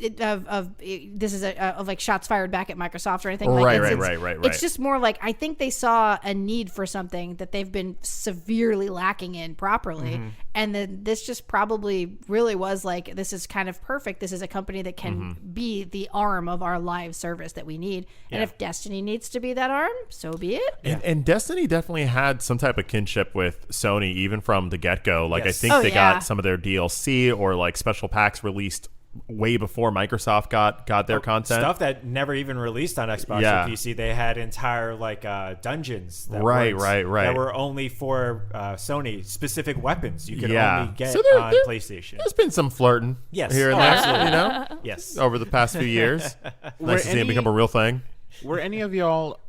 Speaker 1: this is of like shots fired back at Microsoft or anything.
Speaker 3: Right,
Speaker 1: like
Speaker 3: right.
Speaker 1: It's just more like I think they saw a need for something that they've been severely lacking in properly, and then this just probably really was like this is kind of perfect. This is a company that can be the arm of our live service that we need, and if Destiny needs to be that arm, so be it.
Speaker 3: And Destiny definitely had some type of kinship with Sony even from the get-go. Like
Speaker 2: Yes.
Speaker 3: I think
Speaker 1: Oh,
Speaker 3: they
Speaker 1: yeah.
Speaker 3: got some of their DLC or like special packs released way before Microsoft got their content.
Speaker 2: Stuff that never even released on Xbox
Speaker 3: Yeah.
Speaker 2: or PC. They had entire like dungeons that
Speaker 3: Right.
Speaker 2: that were only for Sony specific weapons you could
Speaker 3: Yeah.
Speaker 2: only get
Speaker 3: So there-
Speaker 2: on
Speaker 3: there-
Speaker 2: PlayStation.
Speaker 3: There's been some flirting
Speaker 2: Yes.
Speaker 3: here and there,
Speaker 2: Absolutely.
Speaker 3: you know,
Speaker 2: Yes.
Speaker 3: over the past few years.
Speaker 5: Were
Speaker 3: Nice to see it
Speaker 5: any-
Speaker 3: become a real thing.
Speaker 5: Were any of y'all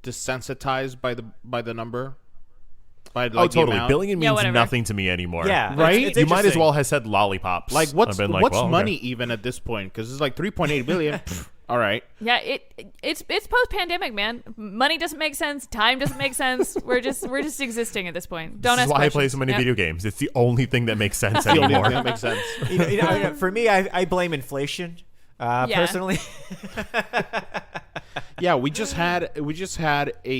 Speaker 5: desensitized by the number? By, like,
Speaker 3: Oh,
Speaker 5: the
Speaker 3: totally.
Speaker 5: amount?
Speaker 3: Billion
Speaker 4: Yeah,
Speaker 3: means
Speaker 4: whatever.
Speaker 3: nothing to me anymore.
Speaker 2: Yeah.
Speaker 5: Right?
Speaker 2: It's
Speaker 3: You might as
Speaker 2: interesting.
Speaker 3: well have said lollipops.
Speaker 5: Like,
Speaker 3: I've
Speaker 5: what's
Speaker 3: been like,
Speaker 5: what's
Speaker 3: well, okay.
Speaker 5: money even at this point? Because it's like 3.8 billion. Pfft, all right.
Speaker 4: Yeah, it's post pandemic, man. Money doesn't make sense. Time doesn't make sense. We're just existing at this point. Don't
Speaker 3: This
Speaker 4: ask
Speaker 3: is why I play
Speaker 4: questions.
Speaker 3: so many
Speaker 4: Yeah.
Speaker 3: video games. It's the only thing that makes sense
Speaker 5: The only
Speaker 3: anymore.
Speaker 5: thing that makes sense.
Speaker 2: For me, I blame inflation. Personally,
Speaker 5: Yeah, we just had a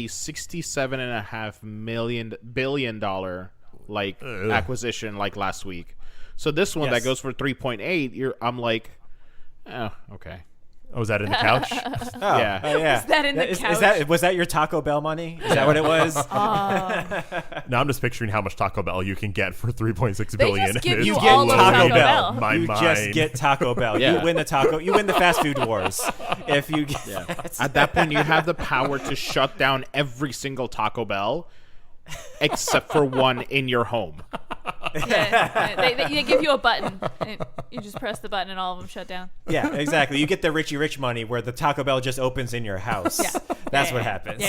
Speaker 5: $67.5 billion like acquisition like last week. So this one
Speaker 2: Yes.
Speaker 5: that goes for 3.8, I'm like, oh, okay.
Speaker 3: Oh, was that in the couch?
Speaker 5: Yeah.
Speaker 2: Oh, yeah.
Speaker 4: Is that in the couch?
Speaker 2: Was that your Taco Bell money? Is that what it was?
Speaker 3: Now I'm just picturing how much Taco Bell you can get for 3.6
Speaker 4: They
Speaker 3: billion.
Speaker 4: just give
Speaker 3: and it's
Speaker 4: you
Speaker 2: all
Speaker 3: blowing
Speaker 2: the Taco
Speaker 3: out
Speaker 2: Bell.
Speaker 3: my
Speaker 2: You
Speaker 3: mind.
Speaker 2: just get Taco Bell.
Speaker 5: Yeah.
Speaker 2: You win the fast food wars. If you get
Speaker 5: At that point, you have the power to shut down every single Taco Bell except for one in your home.
Speaker 4: Yeah, they give you a button. And you just press the button and all of them shut down.
Speaker 2: Yeah, exactly. You get the Richie Rich money where the Taco Bell just opens in your house.
Speaker 4: Yeah.
Speaker 2: That's
Speaker 4: Yeah,
Speaker 2: what
Speaker 4: yeah.
Speaker 2: happens.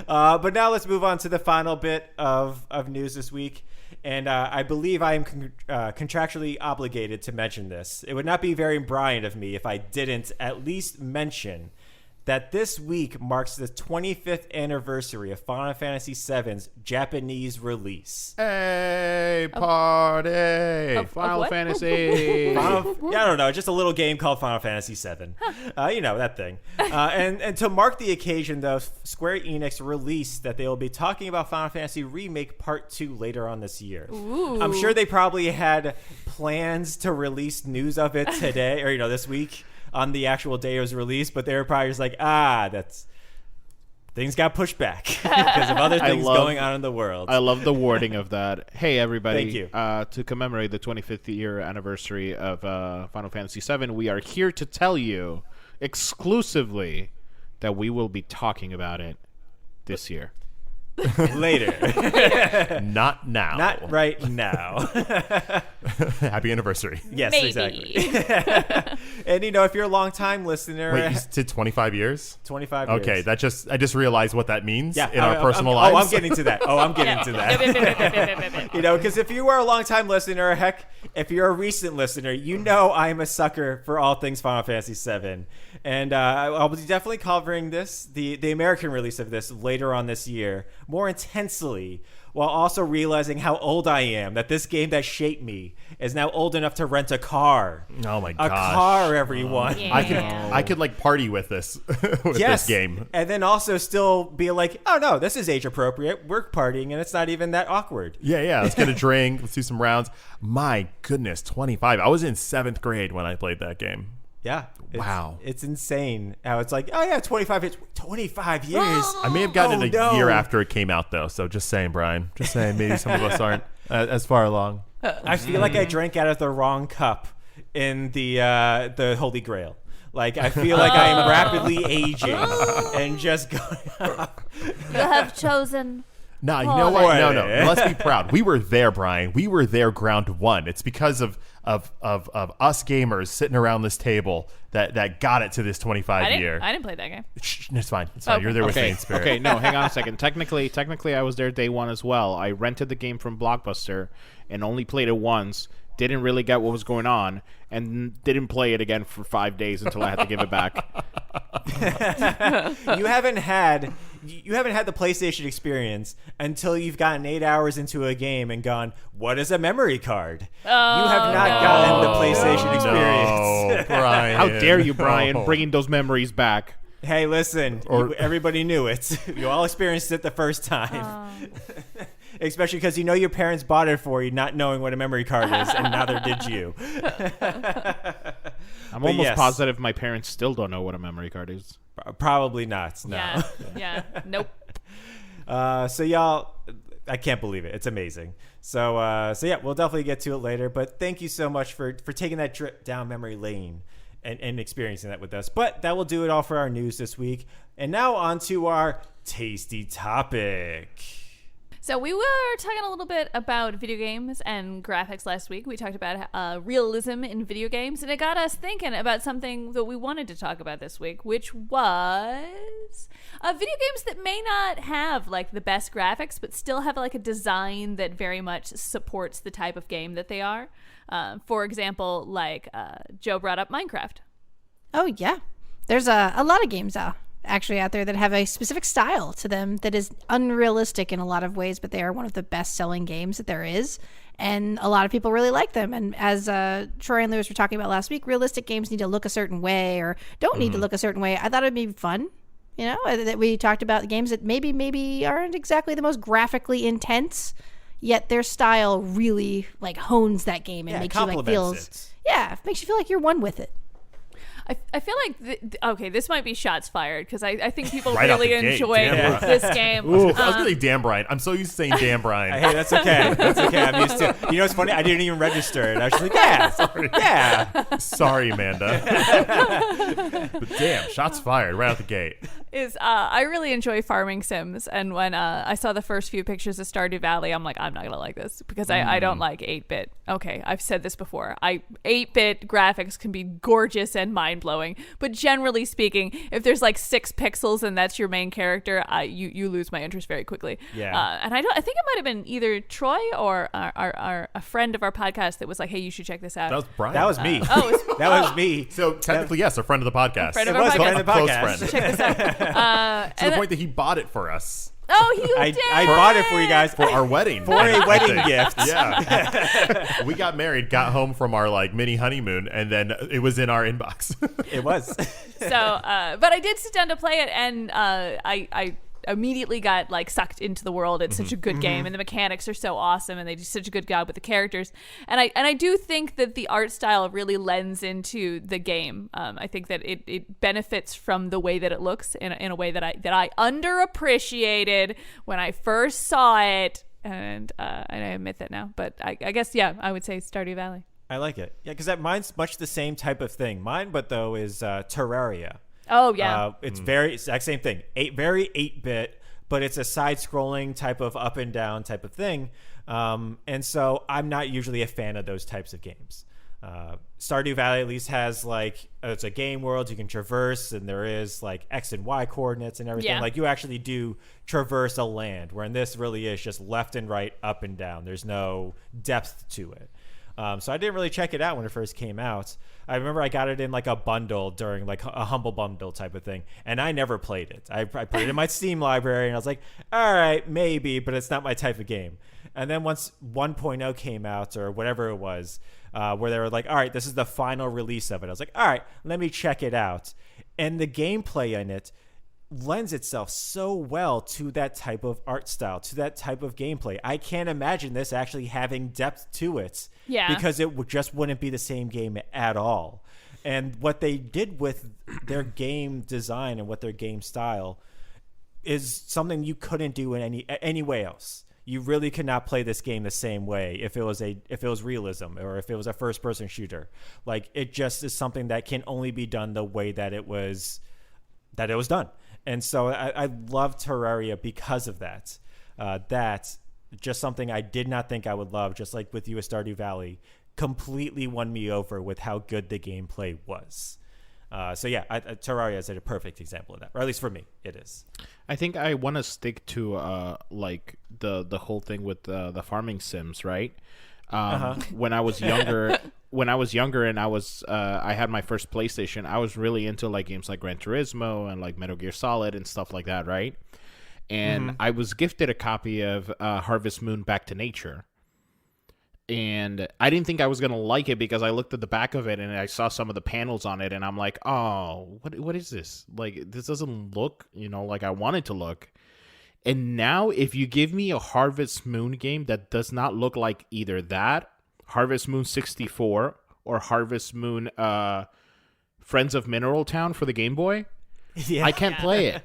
Speaker 4: Yeah.
Speaker 2: But now let's move on to the final bit of news this week. And I believe I am contractually obligated to mention this. It would not be very Brian of me if I didn't at least mention that this week marks the 25th anniversary of Final Fantasy VII's Japanese release.
Speaker 3: Hey, party!
Speaker 5: Final
Speaker 4: what?
Speaker 5: Fantasy.
Speaker 2: I don't know, just a little game called Final Fantasy VII. You know, that thing. And to mark the occasion, though, Square Enix released that they will be talking about Final Fantasy Remake Part 2 later on this year.
Speaker 4: Ooh.
Speaker 2: I'm sure they probably had plans to release news of it today, or, this week on the actual day it was released, but they were probably just like, things got pushed back because of other things going on in the world.
Speaker 5: I love the wording of that. Hey, everybody.
Speaker 2: Thank you.
Speaker 5: To commemorate the 25th year anniversary of Final Fantasy VII, we are here to tell you exclusively that we will be talking about it this year.
Speaker 2: Later.
Speaker 3: Not now.
Speaker 2: Not right now.
Speaker 3: Happy anniversary.
Speaker 2: Yes,
Speaker 4: Maybe.
Speaker 2: exactly. And if you're a long time listener,
Speaker 3: Wait, you did 25 years?
Speaker 2: 25 years.
Speaker 3: Okay, I just realized what that means
Speaker 2: Yeah,
Speaker 3: in our personal
Speaker 2: I'm
Speaker 3: lives.
Speaker 2: getting to that. Because if you are a long time listener, heck, if you're a recent listener, I'm a sucker for all things Final Fantasy VII. And I'll be definitely covering this, the American release of this later on this year, more intensely, while also realizing how old I am, that this game that shaped me is now old enough to rent a car.
Speaker 3: Oh my
Speaker 2: A
Speaker 3: gosh.
Speaker 2: car, everyone.
Speaker 4: Yeah.
Speaker 3: I could like party with this with
Speaker 2: Yes.
Speaker 3: this game.
Speaker 2: And then also still be like, oh no, this is age appropriate. We're partying and it's not even that awkward.
Speaker 3: Yeah. Let's get a drink. Let's do some rounds. My goodness, 25. I was in 7th grade when I played that game.
Speaker 2: Yeah.
Speaker 3: Wow.
Speaker 2: It's insane how it's like, oh yeah, 25 years. 25 years.
Speaker 3: I may have gotten it a
Speaker 2: no.
Speaker 3: year after it came out, though. So just saying, Brian. Just saying, maybe some of us aren't as far along.
Speaker 2: I feel like I drank out of the wrong cup in the Holy Grail. Like, I feel like I am rapidly aging and just going up.
Speaker 4: You have chosen.
Speaker 3: No, you know what? No.
Speaker 2: Boy.
Speaker 3: Let's be proud. We were there, Brian. We were there ground one. It's because of us gamers sitting around this table that got it to this 25 year.
Speaker 4: I didn't play that game.
Speaker 3: Shh, it's fine. It's fine.
Speaker 4: Okay.
Speaker 3: You're there with me
Speaker 5: Okay,
Speaker 3: in spirit.
Speaker 5: okay, no, hang on a second. Technically, I was there day one as well. I rented the game from Blockbuster and only played it once. Didn't really get what was going on, and didn't play it again for 5 days until I had to give it back.
Speaker 2: You haven't had the PlayStation experience until you've gotten 8 hours into a game and gone, what is a memory card? You have not gotten the PlayStation experience.
Speaker 3: No, Brian.
Speaker 5: How dare you, Brian,
Speaker 3: No.
Speaker 5: bringing those memories back?
Speaker 2: Hey, listen, everybody knew it. You all experienced it the first time. Especially because your parents bought it for you, not knowing what a memory card is, and neither did you.
Speaker 5: I'm almost
Speaker 2: yes.
Speaker 5: positive my parents still don't know what a memory card is.
Speaker 2: Probably not. No.
Speaker 4: Yeah. Nope.
Speaker 2: So y'all, I can't believe it. It's amazing. So yeah, we'll definitely get to it later. But thank you so much for taking that trip down memory lane and experiencing that with us. But that will do it all for our news this week. And now on to our tasty topic.
Speaker 4: So we were talking a little bit about video games and graphics last week. We talked about realism in video games, and it got us thinking about something that we wanted to talk about this week, which was video games that may not have like the best graphics, but still have like a design that very much supports the type of game that they are. For example, like Joe brought up Minecraft.
Speaker 1: Oh, yeah. There's a lot of games actually out there that have a specific style to them that is unrealistic in a lot of ways, but they are one of the best-selling games that there is, and a lot of people really like them. And as Troy and Lewis were talking about last week, realistic games need to look a certain way or don't need to look a certain way. I thought it'd be fun, that we talked about games that maybe aren't exactly the most graphically intense, yet their style really like hones that game and makes you like makes you feel like you're one with it.
Speaker 4: I feel like okay, this might be shots fired because I think people
Speaker 3: Right out
Speaker 4: really
Speaker 3: the gate,
Speaker 4: enjoy
Speaker 3: damn
Speaker 4: this game.
Speaker 3: I was gonna say Dan Bryan. I'm so used to saying Dan Bryan.
Speaker 2: Hey, that's okay. That's okay. I'm used to. You know what's funny? I didn't even register it. I was just like, yeah,
Speaker 3: Sorry.
Speaker 2: yeah.
Speaker 3: Sorry, Amanda. But damn, shots fired right out the gate.
Speaker 4: I really enjoy farming sims, and when I saw the first few pictures of Stardew Valley, I'm like, I'm not gonna like this because I don't like 8-bit. Okay, I've said this before. 8-bit graphics can be gorgeous and mind-blowing, but generally speaking, if there's like 6 pixels and that's your main character, you lose my interest very quickly.
Speaker 2: Yeah.
Speaker 4: And I think it might have been either Troy or a friend of our podcast that was like, hey, you should check this out.
Speaker 3: That was Brian.
Speaker 2: That was me. That was me.
Speaker 3: So technically, yes, a friend of the podcast.
Speaker 4: Friend of
Speaker 2: It
Speaker 4: our
Speaker 2: was
Speaker 4: podcast.
Speaker 2: friend of the
Speaker 3: Close
Speaker 2: podcast.
Speaker 3: friend.
Speaker 4: Check this out.
Speaker 3: To the point that he bought it for us
Speaker 4: Oh, you
Speaker 2: I
Speaker 4: did.
Speaker 2: bought it for you guys
Speaker 3: for our wedding.
Speaker 2: for a wedding gift.
Speaker 3: Yeah. We got married, got home from our like mini honeymoon, and then it was in our inbox.
Speaker 2: It was.
Speaker 4: So, but I did sit down to play it, and I immediately got like sucked into the world. It's such a good game, and the mechanics are so awesome, and they do such a good job with the characters. And I do think that the art style really lends into the game. I think that it benefits from the way that it looks in a way that I underappreciated when I first saw it, and I admit that now. But I guess I would say Stardew Valley.
Speaker 2: I like it. Yeah, because mine's much the same type of thing. Mine, but though, is Terraria.
Speaker 4: Oh yeah,
Speaker 2: It's very exact same thing. Very 8-bit, but it's a side-scrolling type of up and down type of thing. And so I'm not usually a fan of those types of games. Stardew Valley at least has like it's a game world you can traverse, and there is like X and Y coordinates and everything.
Speaker 4: Yeah.
Speaker 2: Like you actually do traverse a land, where in this really is just left and right, up and down. There's no depth to it. So I didn't really check it out when it first came out. I remember I got it in like a bundle during like a humble bundle type of thing, and I never played it. I put it in my Steam library, and I was like, all right, maybe, but it's not my type of game. And then once 1.0 came out, or whatever it was, where they were like, all right, this is the final release of it, I was like, all right, let me check it out. And the gameplay in it lends itself so well to that type of art style, to that type of gameplay. I can't imagine this actually having depth to it.
Speaker 4: Yeah.
Speaker 2: Because it just wouldn't be the same game at all. And what they did with their game design and what their game style is something you couldn't do in any way else. You really could not play this game the same way if it was realism or if it was a first person shooter. Like it just is something that can only be done the way that it was done. And so I love Terraria because of that. That's just something I did not think I would love, just like with you with Stardew Valley, completely won me over with how good the gameplay was. Terraria is a perfect example of that, or at least for me, it is.
Speaker 5: I think I want to stick to like the whole thing with the farming sims, right? When I was younger, and I had my first PlayStation, I was really into like games like Gran Turismo and like Metal Gear Solid and stuff like that, right? And I was gifted a copy of Harvest Moon: Back to Nature. And I didn't think I was going to like it because I looked at the back of it and I saw some of the panels on it, and I'm like, oh, what is this? Like, this doesn't look, like I want it to look. And now if you give me a Harvest Moon game that does not look like either that, Harvest Moon 64, or Harvest Moon Friends of Mineral Town for the Game Boy,
Speaker 2: Yeah.
Speaker 5: I can't play it.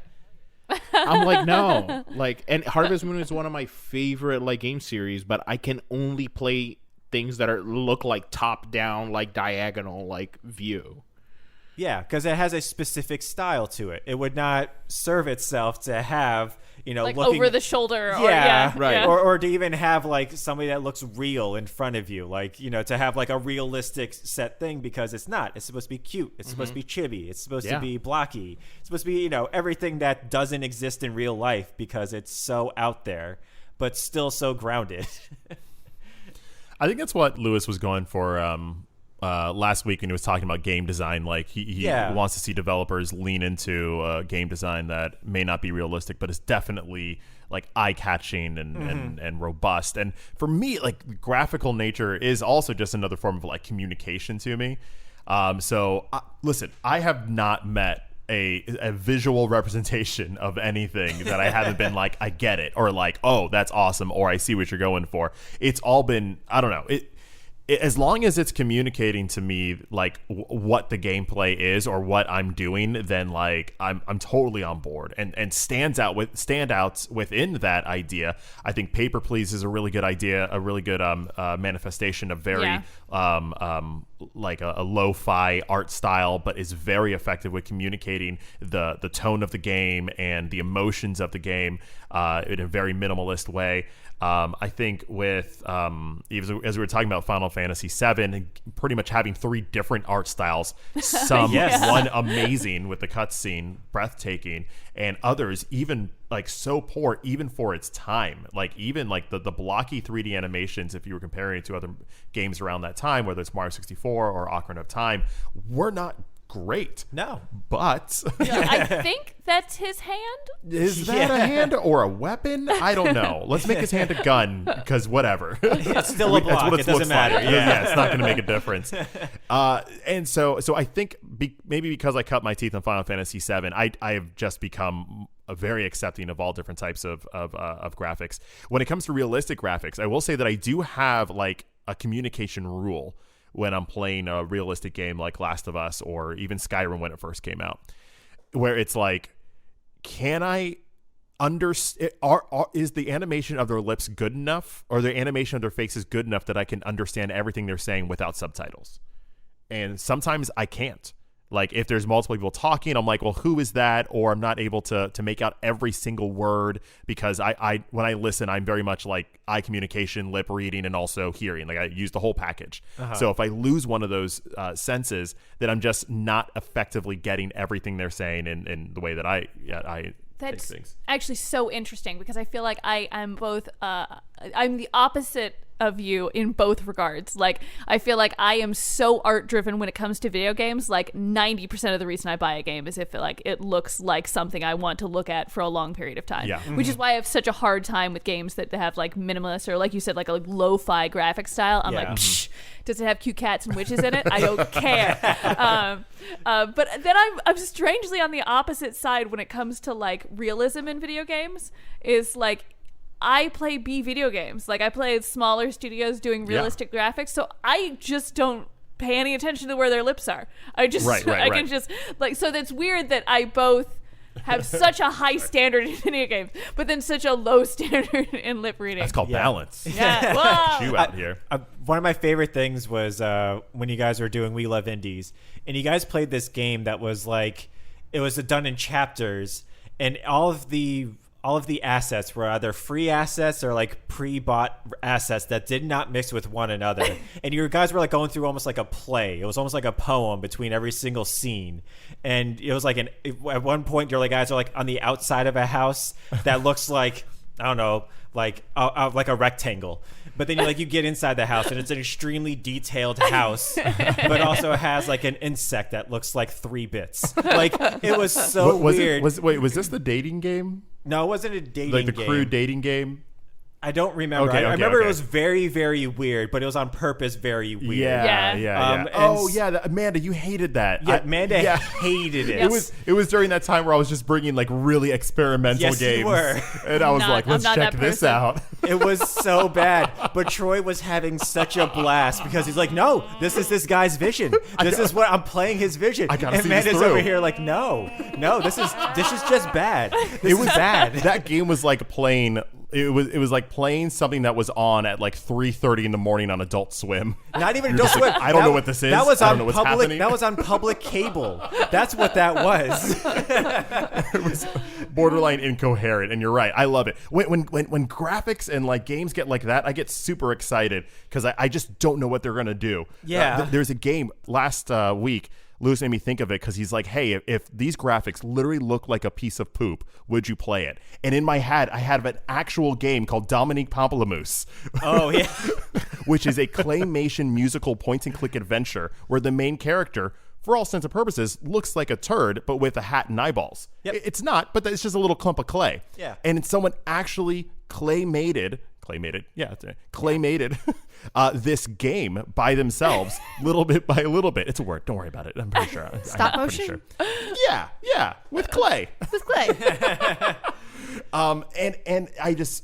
Speaker 5: I'm like, no. Like, and Harvest Moon is one of my favorite like game series, but I can only play things that look like top down, like diagonal, like view.
Speaker 2: Yeah, because it has a specific style to it. It would not serve itself to have,
Speaker 4: like
Speaker 2: looking
Speaker 4: over the shoulder.
Speaker 5: right.
Speaker 2: Or to even have like somebody that looks real in front of you, like to have like a realistic set thing, because it's not. It's supposed to be cute. It's supposed to be chibi. It's supposed to be blocky. It's supposed to be everything that doesn't exist in real life, because it's so out there, but still so grounded.
Speaker 3: I think that's what Lewis was going for last week when he was talking about game design. Like he wants to see developers lean into game design that may not be realistic, but is definitely like eye-catching and robust. And for me, like graphical nature is also just another form of like communication to me. Listen, I have not met a visual representation of anything that I haven't been like, I get it, or like, oh, that's awesome, or I see what you're going for. It's all been, I don't know, as long as it's communicating to me like what the gameplay is or what I'm doing, then like I'm totally on board. And standouts within that idea, I think Paper Please is a really good idea, a really good manifestation of very like a lo-fi art style, but is very effective with communicating the tone of the game and the emotions of the game in a very minimalist way. I think with as we were talking about Final Fantasy VII, pretty much having 3 different art styles, some one amazing with the cutscene, breathtaking, and others even like so poor even for its time. Like even like the blocky 3D animations, if you were comparing it to other games around that time, whether it's Mario 64 or Ocarina of Time, were not great.
Speaker 2: No.
Speaker 3: But
Speaker 4: I think that's his hand.
Speaker 3: Is that a hand or a weapon? I don't know. Let's make his hand a gun, because whatever.
Speaker 2: It's still a block. It doesn't matter.
Speaker 3: Like. Yeah, it's not going to make a difference. And so I think maybe because I cut my teeth on Final Fantasy VII, I have just become very accepting of all different types of graphics. When it comes to realistic graphics, I will say that I do have like a communication rule when I'm playing a realistic game like Last of Us or even Skyrim when it first came out, where it's like, can I understand? Is the animation of their lips good enough, or the animation of their faces good enough that I can understand everything they're saying without subtitles? And sometimes I can't. Like if there's multiple people talking, I'm like, well, who is that? Or I'm not able to make out every single word, because I when I listen, I'm very much like eye communication, lip reading, and also hearing. Like I use the whole package. So if I lose one of those senses, then I'm just not effectively getting everything they're saying in the way that I
Speaker 4: That's
Speaker 3: take things.
Speaker 4: actually so interesting, because I feel like I'm both I'm the opposite of you in both regards. Like I feel like I am so art driven when it comes to video games. Like 90% of the reason I buy a game is if it looks like something I want to look at for a long period of time.
Speaker 3: Yeah.
Speaker 4: Which is why I have such a hard time with games that have like minimalist or, like you said, like a lo-fi graphic style. I'm like, psh, does it have cute cats and witches in it? I don't care. But then I'm strangely on the opposite side when it comes to like realism in video games. Is like, I play B video games. Like I play smaller studios doing realistic graphics, so I just don't pay any attention to where their lips are. I just I can just like, so that's weird that I both have such a high standard in video games, but then such a low standard in lip reading.
Speaker 3: That's called balance.
Speaker 4: Yeah. Whoa.
Speaker 3: You out here.
Speaker 2: One of my favorite things was when you guys were doing We Love Indies, and you guys played this game that was like, it was done in chapters, and all of the assets were either free assets or like pre-bought assets that did not mix with one another. And you guys were like going through almost like a play. It was almost like a poem between every single scene. And it was like at one point you're like, guys are like on the outside of a house that looks like, I don't know, like a rectangle. But then you get inside the house and it's an extremely detailed house, but also has like an insect that looks like 3 bits. Like it was so weird.
Speaker 3: Was this the dating game?
Speaker 2: No, it wasn't a dating game.
Speaker 3: Like the crew dating game?
Speaker 2: I don't remember. I remember it was very, very weird, but it was on purpose very weird.
Speaker 3: Yeah. Amanda, you hated that.
Speaker 2: Yeah, Amanda hated it.
Speaker 3: It was during that time where I was just bringing like really experimental games.
Speaker 2: You were.
Speaker 3: And I was like, let's check this out.
Speaker 2: It was so bad. But Troy was having such a blast because he's like, no, this is this guy's vision. This is what I'm playing his vision.
Speaker 3: I gotta
Speaker 2: and
Speaker 3: see
Speaker 2: Amanda's
Speaker 3: this through.
Speaker 2: over here like, no, this is just bad. It was bad.
Speaker 3: That game was like playing. It was like playing something that was on at like 3:30 in the morning on Adult Swim.
Speaker 2: Not even Adult Swim.
Speaker 3: I don't know what this is.
Speaker 2: That was
Speaker 3: I
Speaker 2: on
Speaker 3: don't know what's
Speaker 2: public.
Speaker 3: happening.
Speaker 2: That was on public cable. That's what that was.
Speaker 3: It was borderline incoherent, and you're right. I love it when graphics and like games get like that. I get super excited because I just don't know what they're gonna do.
Speaker 2: Yeah.
Speaker 3: There's a game last week. Lewis made me think of it because he's like, hey, if these graphics literally look like a piece of poop, would you play it? And in my head, I had an actual game called Dominique Pamplemousse.
Speaker 2: Oh, yeah.
Speaker 3: Which is a claymation musical point-and-click adventure where the main character, for all intents and purposes, looks like a turd, but with a hat and eyeballs.
Speaker 2: Yep.
Speaker 3: It's not, but it's just a little clump of clay.
Speaker 2: Yeah.
Speaker 3: And someone actually claymated this game by themselves, little bit by little bit. It's a word. Don't worry about it. I'm pretty sure.
Speaker 1: Stop
Speaker 3: I'm
Speaker 1: motion?
Speaker 3: pretty sure. Yeah, with clay.
Speaker 1: With clay.
Speaker 3: And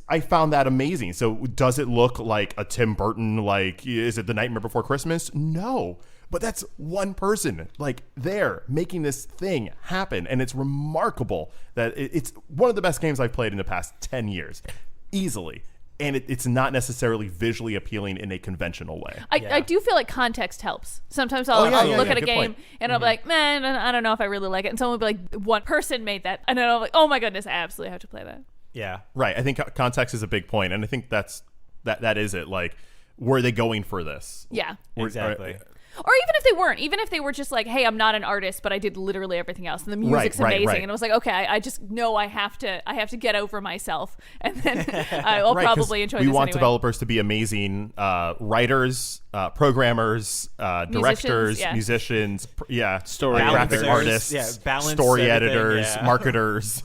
Speaker 3: I found that amazing. So does it look like a Tim Burton, like, is it The Nightmare Before Christmas? No. But that's one person like there making this thing happen. And it's remarkable that it's one of the best games I've played in the past 10 years. Easily. And it's not necessarily visually appealing in a conventional way.
Speaker 4: I do feel like context helps. Sometimes I'll look at a game and I'll be like, man, I don't know if I really like it. And someone will be like, one person made that. And then I'm like, oh my goodness, I absolutely have to play that.
Speaker 2: Yeah.
Speaker 3: Right. I think context is a big point. And I think that is it. Like, were they going for this?
Speaker 4: Yeah.
Speaker 2: Exactly.
Speaker 4: Or even if they were just like, hey, I'm not an artist, but I did literally everything else, and the music's amazing, and I was like, okay, I just know I have to get over myself, and then I will probably enjoy this
Speaker 3: we want
Speaker 4: anyway.
Speaker 3: developers to be amazing writers, programmers, directors, musicians,
Speaker 5: Story
Speaker 3: graphic
Speaker 5: editors.
Speaker 3: artists,
Speaker 2: balance
Speaker 3: story
Speaker 2: everything,
Speaker 3: editors, marketers,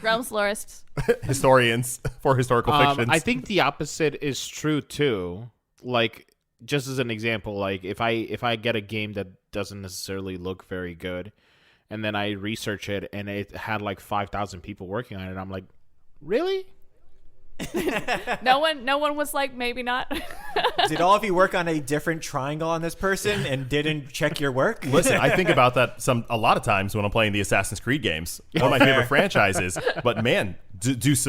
Speaker 4: Realms lorists.
Speaker 3: historians for historical fictions.
Speaker 5: I think the opposite is true too. Like, just as an example, like if I get a game that doesn't necessarily look very good, and then I research it and it had like 5,000 people working on it, I'm like, really?
Speaker 4: No one was like, maybe not.
Speaker 2: Did all of you work on a different triangle on this person and didn't check your work?
Speaker 3: Listen, I think about that a lot of times when I'm playing the Assassin's Creed games. One of my favorite franchises. But man,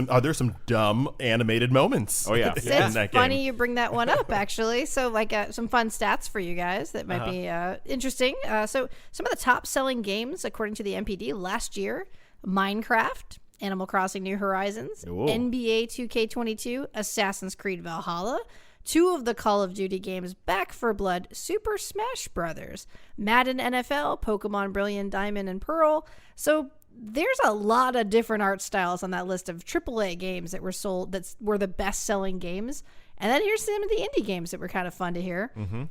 Speaker 3: are there some dumb animated moments?
Speaker 5: Oh yeah.
Speaker 1: It's
Speaker 3: in that game.
Speaker 1: funny you bring that one up, actually. So, like, some fun stats for you guys that might be interesting. So, some of the top-selling games, according to the MPD, last year: Minecraft, Animal Crossing: New Horizons,
Speaker 5: Ooh.
Speaker 1: NBA 2K22, Assassin's Creed Valhalla, 2 of the Call of Duty games, Back 4 Blood, Super Smash Brothers, Madden NFL, Pokemon Brilliant Diamond and Pearl. So there's a lot of different art styles on that list of AAA games that were sold, that were the best-selling games. And then here's some of the indie games that were kind of fun to hear.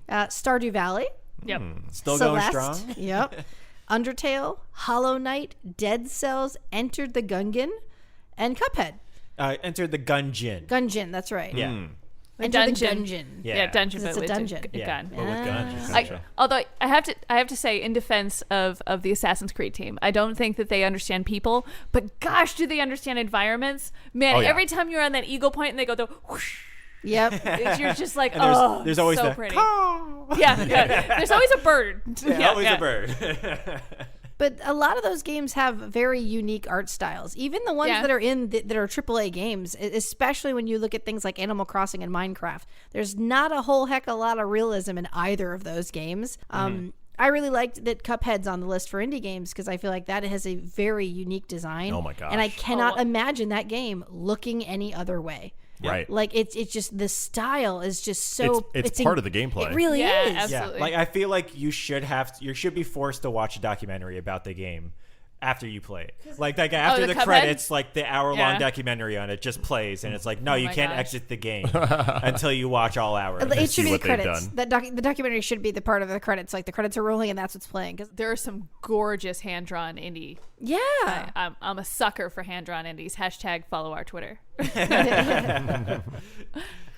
Speaker 1: Stardew Valley.
Speaker 4: Yep.
Speaker 2: Still
Speaker 1: Celeste,
Speaker 2: going strong?
Speaker 1: Yep. Undertale, Hollow Knight, Dead Cells, Entered the Gungeon, and Cuphead.
Speaker 2: Entered the Gungeon.
Speaker 1: Gungeon, that's right.
Speaker 2: Yeah.
Speaker 1: Enter the
Speaker 4: Dungeon.
Speaker 1: dungeon.
Speaker 4: Yeah, dungeon.
Speaker 1: It's a
Speaker 4: with
Speaker 1: dungeon.
Speaker 4: a gun.
Speaker 2: But with guns.
Speaker 4: Although I have to say, in defense of the Assassin's Creed team, I don't think that they understand people, but gosh, do they understand environments? Man,
Speaker 3: Oh, yeah.
Speaker 4: every time you're on that eagle point and they go the whoosh,
Speaker 1: Yep.
Speaker 4: you're just like,
Speaker 2: And there's always
Speaker 4: so
Speaker 2: the
Speaker 4: pretty. Yeah. There's always a bird.
Speaker 2: Always a bird.
Speaker 1: But a lot of those games have very unique art styles. Even the ones that are that are AAA games, especially when you look at things like Animal Crossing and Minecraft, there's not a whole heck of a lot of realism in either of those games. I really liked that Cuphead's on the list for indie games because I feel like that has a very unique design.
Speaker 3: Oh my gosh.
Speaker 1: And I cannot imagine that game looking any other way.
Speaker 3: Right.
Speaker 1: Like it's just the style is just so
Speaker 3: it's part of the gameplay.
Speaker 1: It really is.
Speaker 4: Absolutely.
Speaker 2: Like I feel like you should be forced to watch a documentary about the game after you play it. Like after
Speaker 4: the
Speaker 2: the
Speaker 4: Cuphead?
Speaker 2: credits, like the hour-long
Speaker 4: Yeah.
Speaker 2: documentary on it just plays, and it's like, no, you
Speaker 4: my
Speaker 2: can't
Speaker 4: gosh.
Speaker 2: exit the game until you watch all hours.
Speaker 1: It should
Speaker 3: see
Speaker 1: be the
Speaker 3: what they've
Speaker 1: credits.
Speaker 3: done.
Speaker 1: The documentary should be the part of the credits. Like the credits are rolling and that's what's playing. 'Cause
Speaker 4: There are some gorgeous hand-drawn indie.
Speaker 1: yeah.
Speaker 4: I'm a sucker for hand-drawn indies. # follow our Twitter.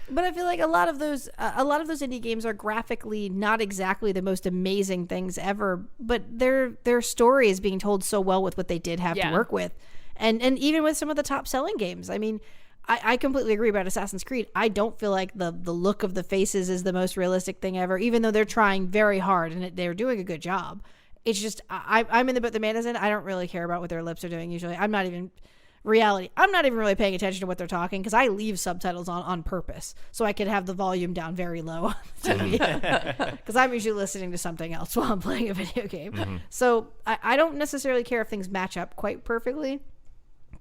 Speaker 1: But I feel like a lot of those indie games are graphically not exactly the most amazing things ever, but their story is being told so well with what they did have to
Speaker 4: Yeah.
Speaker 1: work with, and even with some of the top selling games. I mean, I completely agree about Assassin's Creed. I don't feel like the look of the faces is the most realistic thing ever, even though they're trying very hard and they're doing a good job. It's just I'm in the boat the man is in. I don't really care about what their lips are doing usually. I'm not even really paying attention to what they're talking because I leave subtitles on purpose so I could have the volume down very low on the TV because I'm usually listening to something else while I'm playing a video game. So I don't necessarily care if things match up quite perfectly,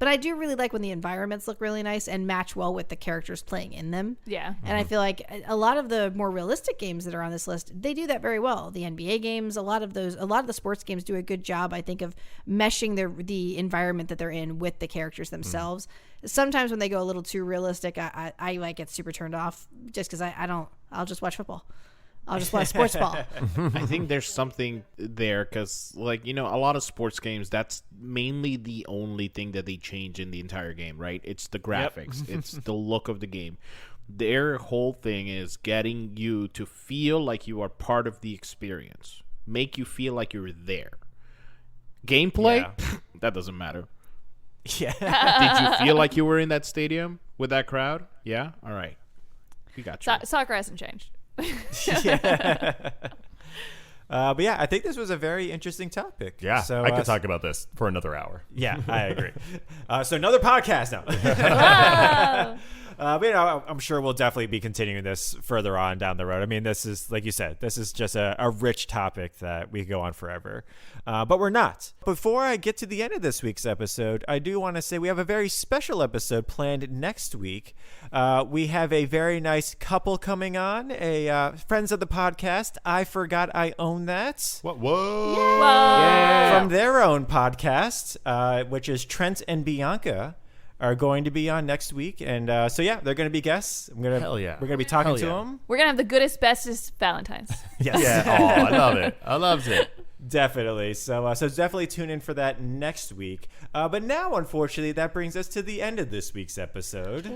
Speaker 1: but I do really like when the environments look really nice and match well with the characters playing in them.
Speaker 4: Yeah.
Speaker 1: And I feel like a lot of the more realistic games that are on this list, they do that very well. The NBA games, a lot of the sports games do a good job, I think, of meshing the environment that they're in with the characters themselves. Sometimes when they go a little too realistic, I like get super turned off just because I'll just watch football. I'll just watch sports ball.
Speaker 5: I think there's something there because, like, a lot of sports games, that's mainly the only thing that they change in the entire game, right? It's the graphics. It's the look of the game. Their whole thing is getting you to feel like you are part of the experience. Make you feel like you're there. Gameplay?
Speaker 2: Yeah.
Speaker 5: That doesn't matter.
Speaker 2: Yeah.
Speaker 5: Did you feel like you were in that stadium with that crowd? Yeah? All right. We got you.
Speaker 4: Soccer hasn't changed.
Speaker 2: But yeah, I think this was a very interesting topic.
Speaker 3: Yeah,
Speaker 2: so
Speaker 3: I could talk about this for another hour.
Speaker 2: Yeah, I agree. So another podcast now. But I'm sure we'll definitely be continuing this further on down the road. I mean, this is, like you said, this is just a rich topic that we could go on forever. But we're not. Before I get to the end of this week's episode, I do want to say we have a very special episode planned next week. We have a very nice couple coming on, friends of the podcast. I Forgot I Own That.
Speaker 3: What? Whoa!
Speaker 2: From their own podcast, which is Trent and Bianca, are going to be on next week. And so, yeah, they're going to be guests.
Speaker 3: Hell yeah.
Speaker 2: We're going to be talking
Speaker 3: Hell
Speaker 2: to
Speaker 3: yeah.
Speaker 2: them.
Speaker 4: We're going to have the goodest, bestest Valentine's.
Speaker 2: Yes.
Speaker 3: Yeah. Oh, I love it. I loved it.
Speaker 2: Definitely. So definitely tune in for that next week. But now, unfortunately, that brings us to the end of this week's episode.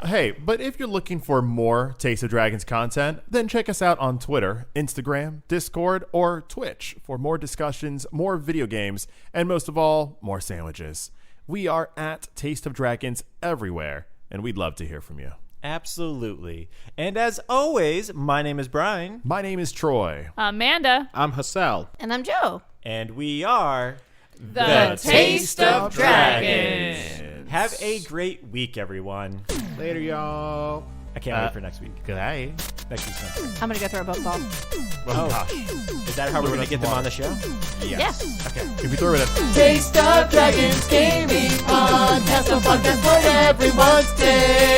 Speaker 3: Hey, but if you're looking for more Taste of Dragons content, then check us out on Twitter, Instagram, Discord, or Twitch for more discussions, more video games, and most of all, more sandwiches. We are at Taste of Dragons everywhere, and we'd love to hear from you.
Speaker 2: Absolutely. And as always, my name is Brian.
Speaker 3: My name is Troy.
Speaker 4: Amanda.
Speaker 5: I'm Hassel.
Speaker 1: And I'm Joe.
Speaker 2: And we are
Speaker 4: The Taste of Dragons.
Speaker 2: Have a great week, everyone.
Speaker 5: Later, y'all.
Speaker 2: I can't wait for next week.
Speaker 3: Good night.
Speaker 2: Next week's Sunday.
Speaker 1: I'm going to go throw a ball.
Speaker 2: Oh, gosh. Is that how we're going to get them on the show?
Speaker 1: Yes.
Speaker 2: Okay.
Speaker 3: If we throw it at
Speaker 6: Taste of Dragons Gaming Podcast, a podcast for everyone's taste.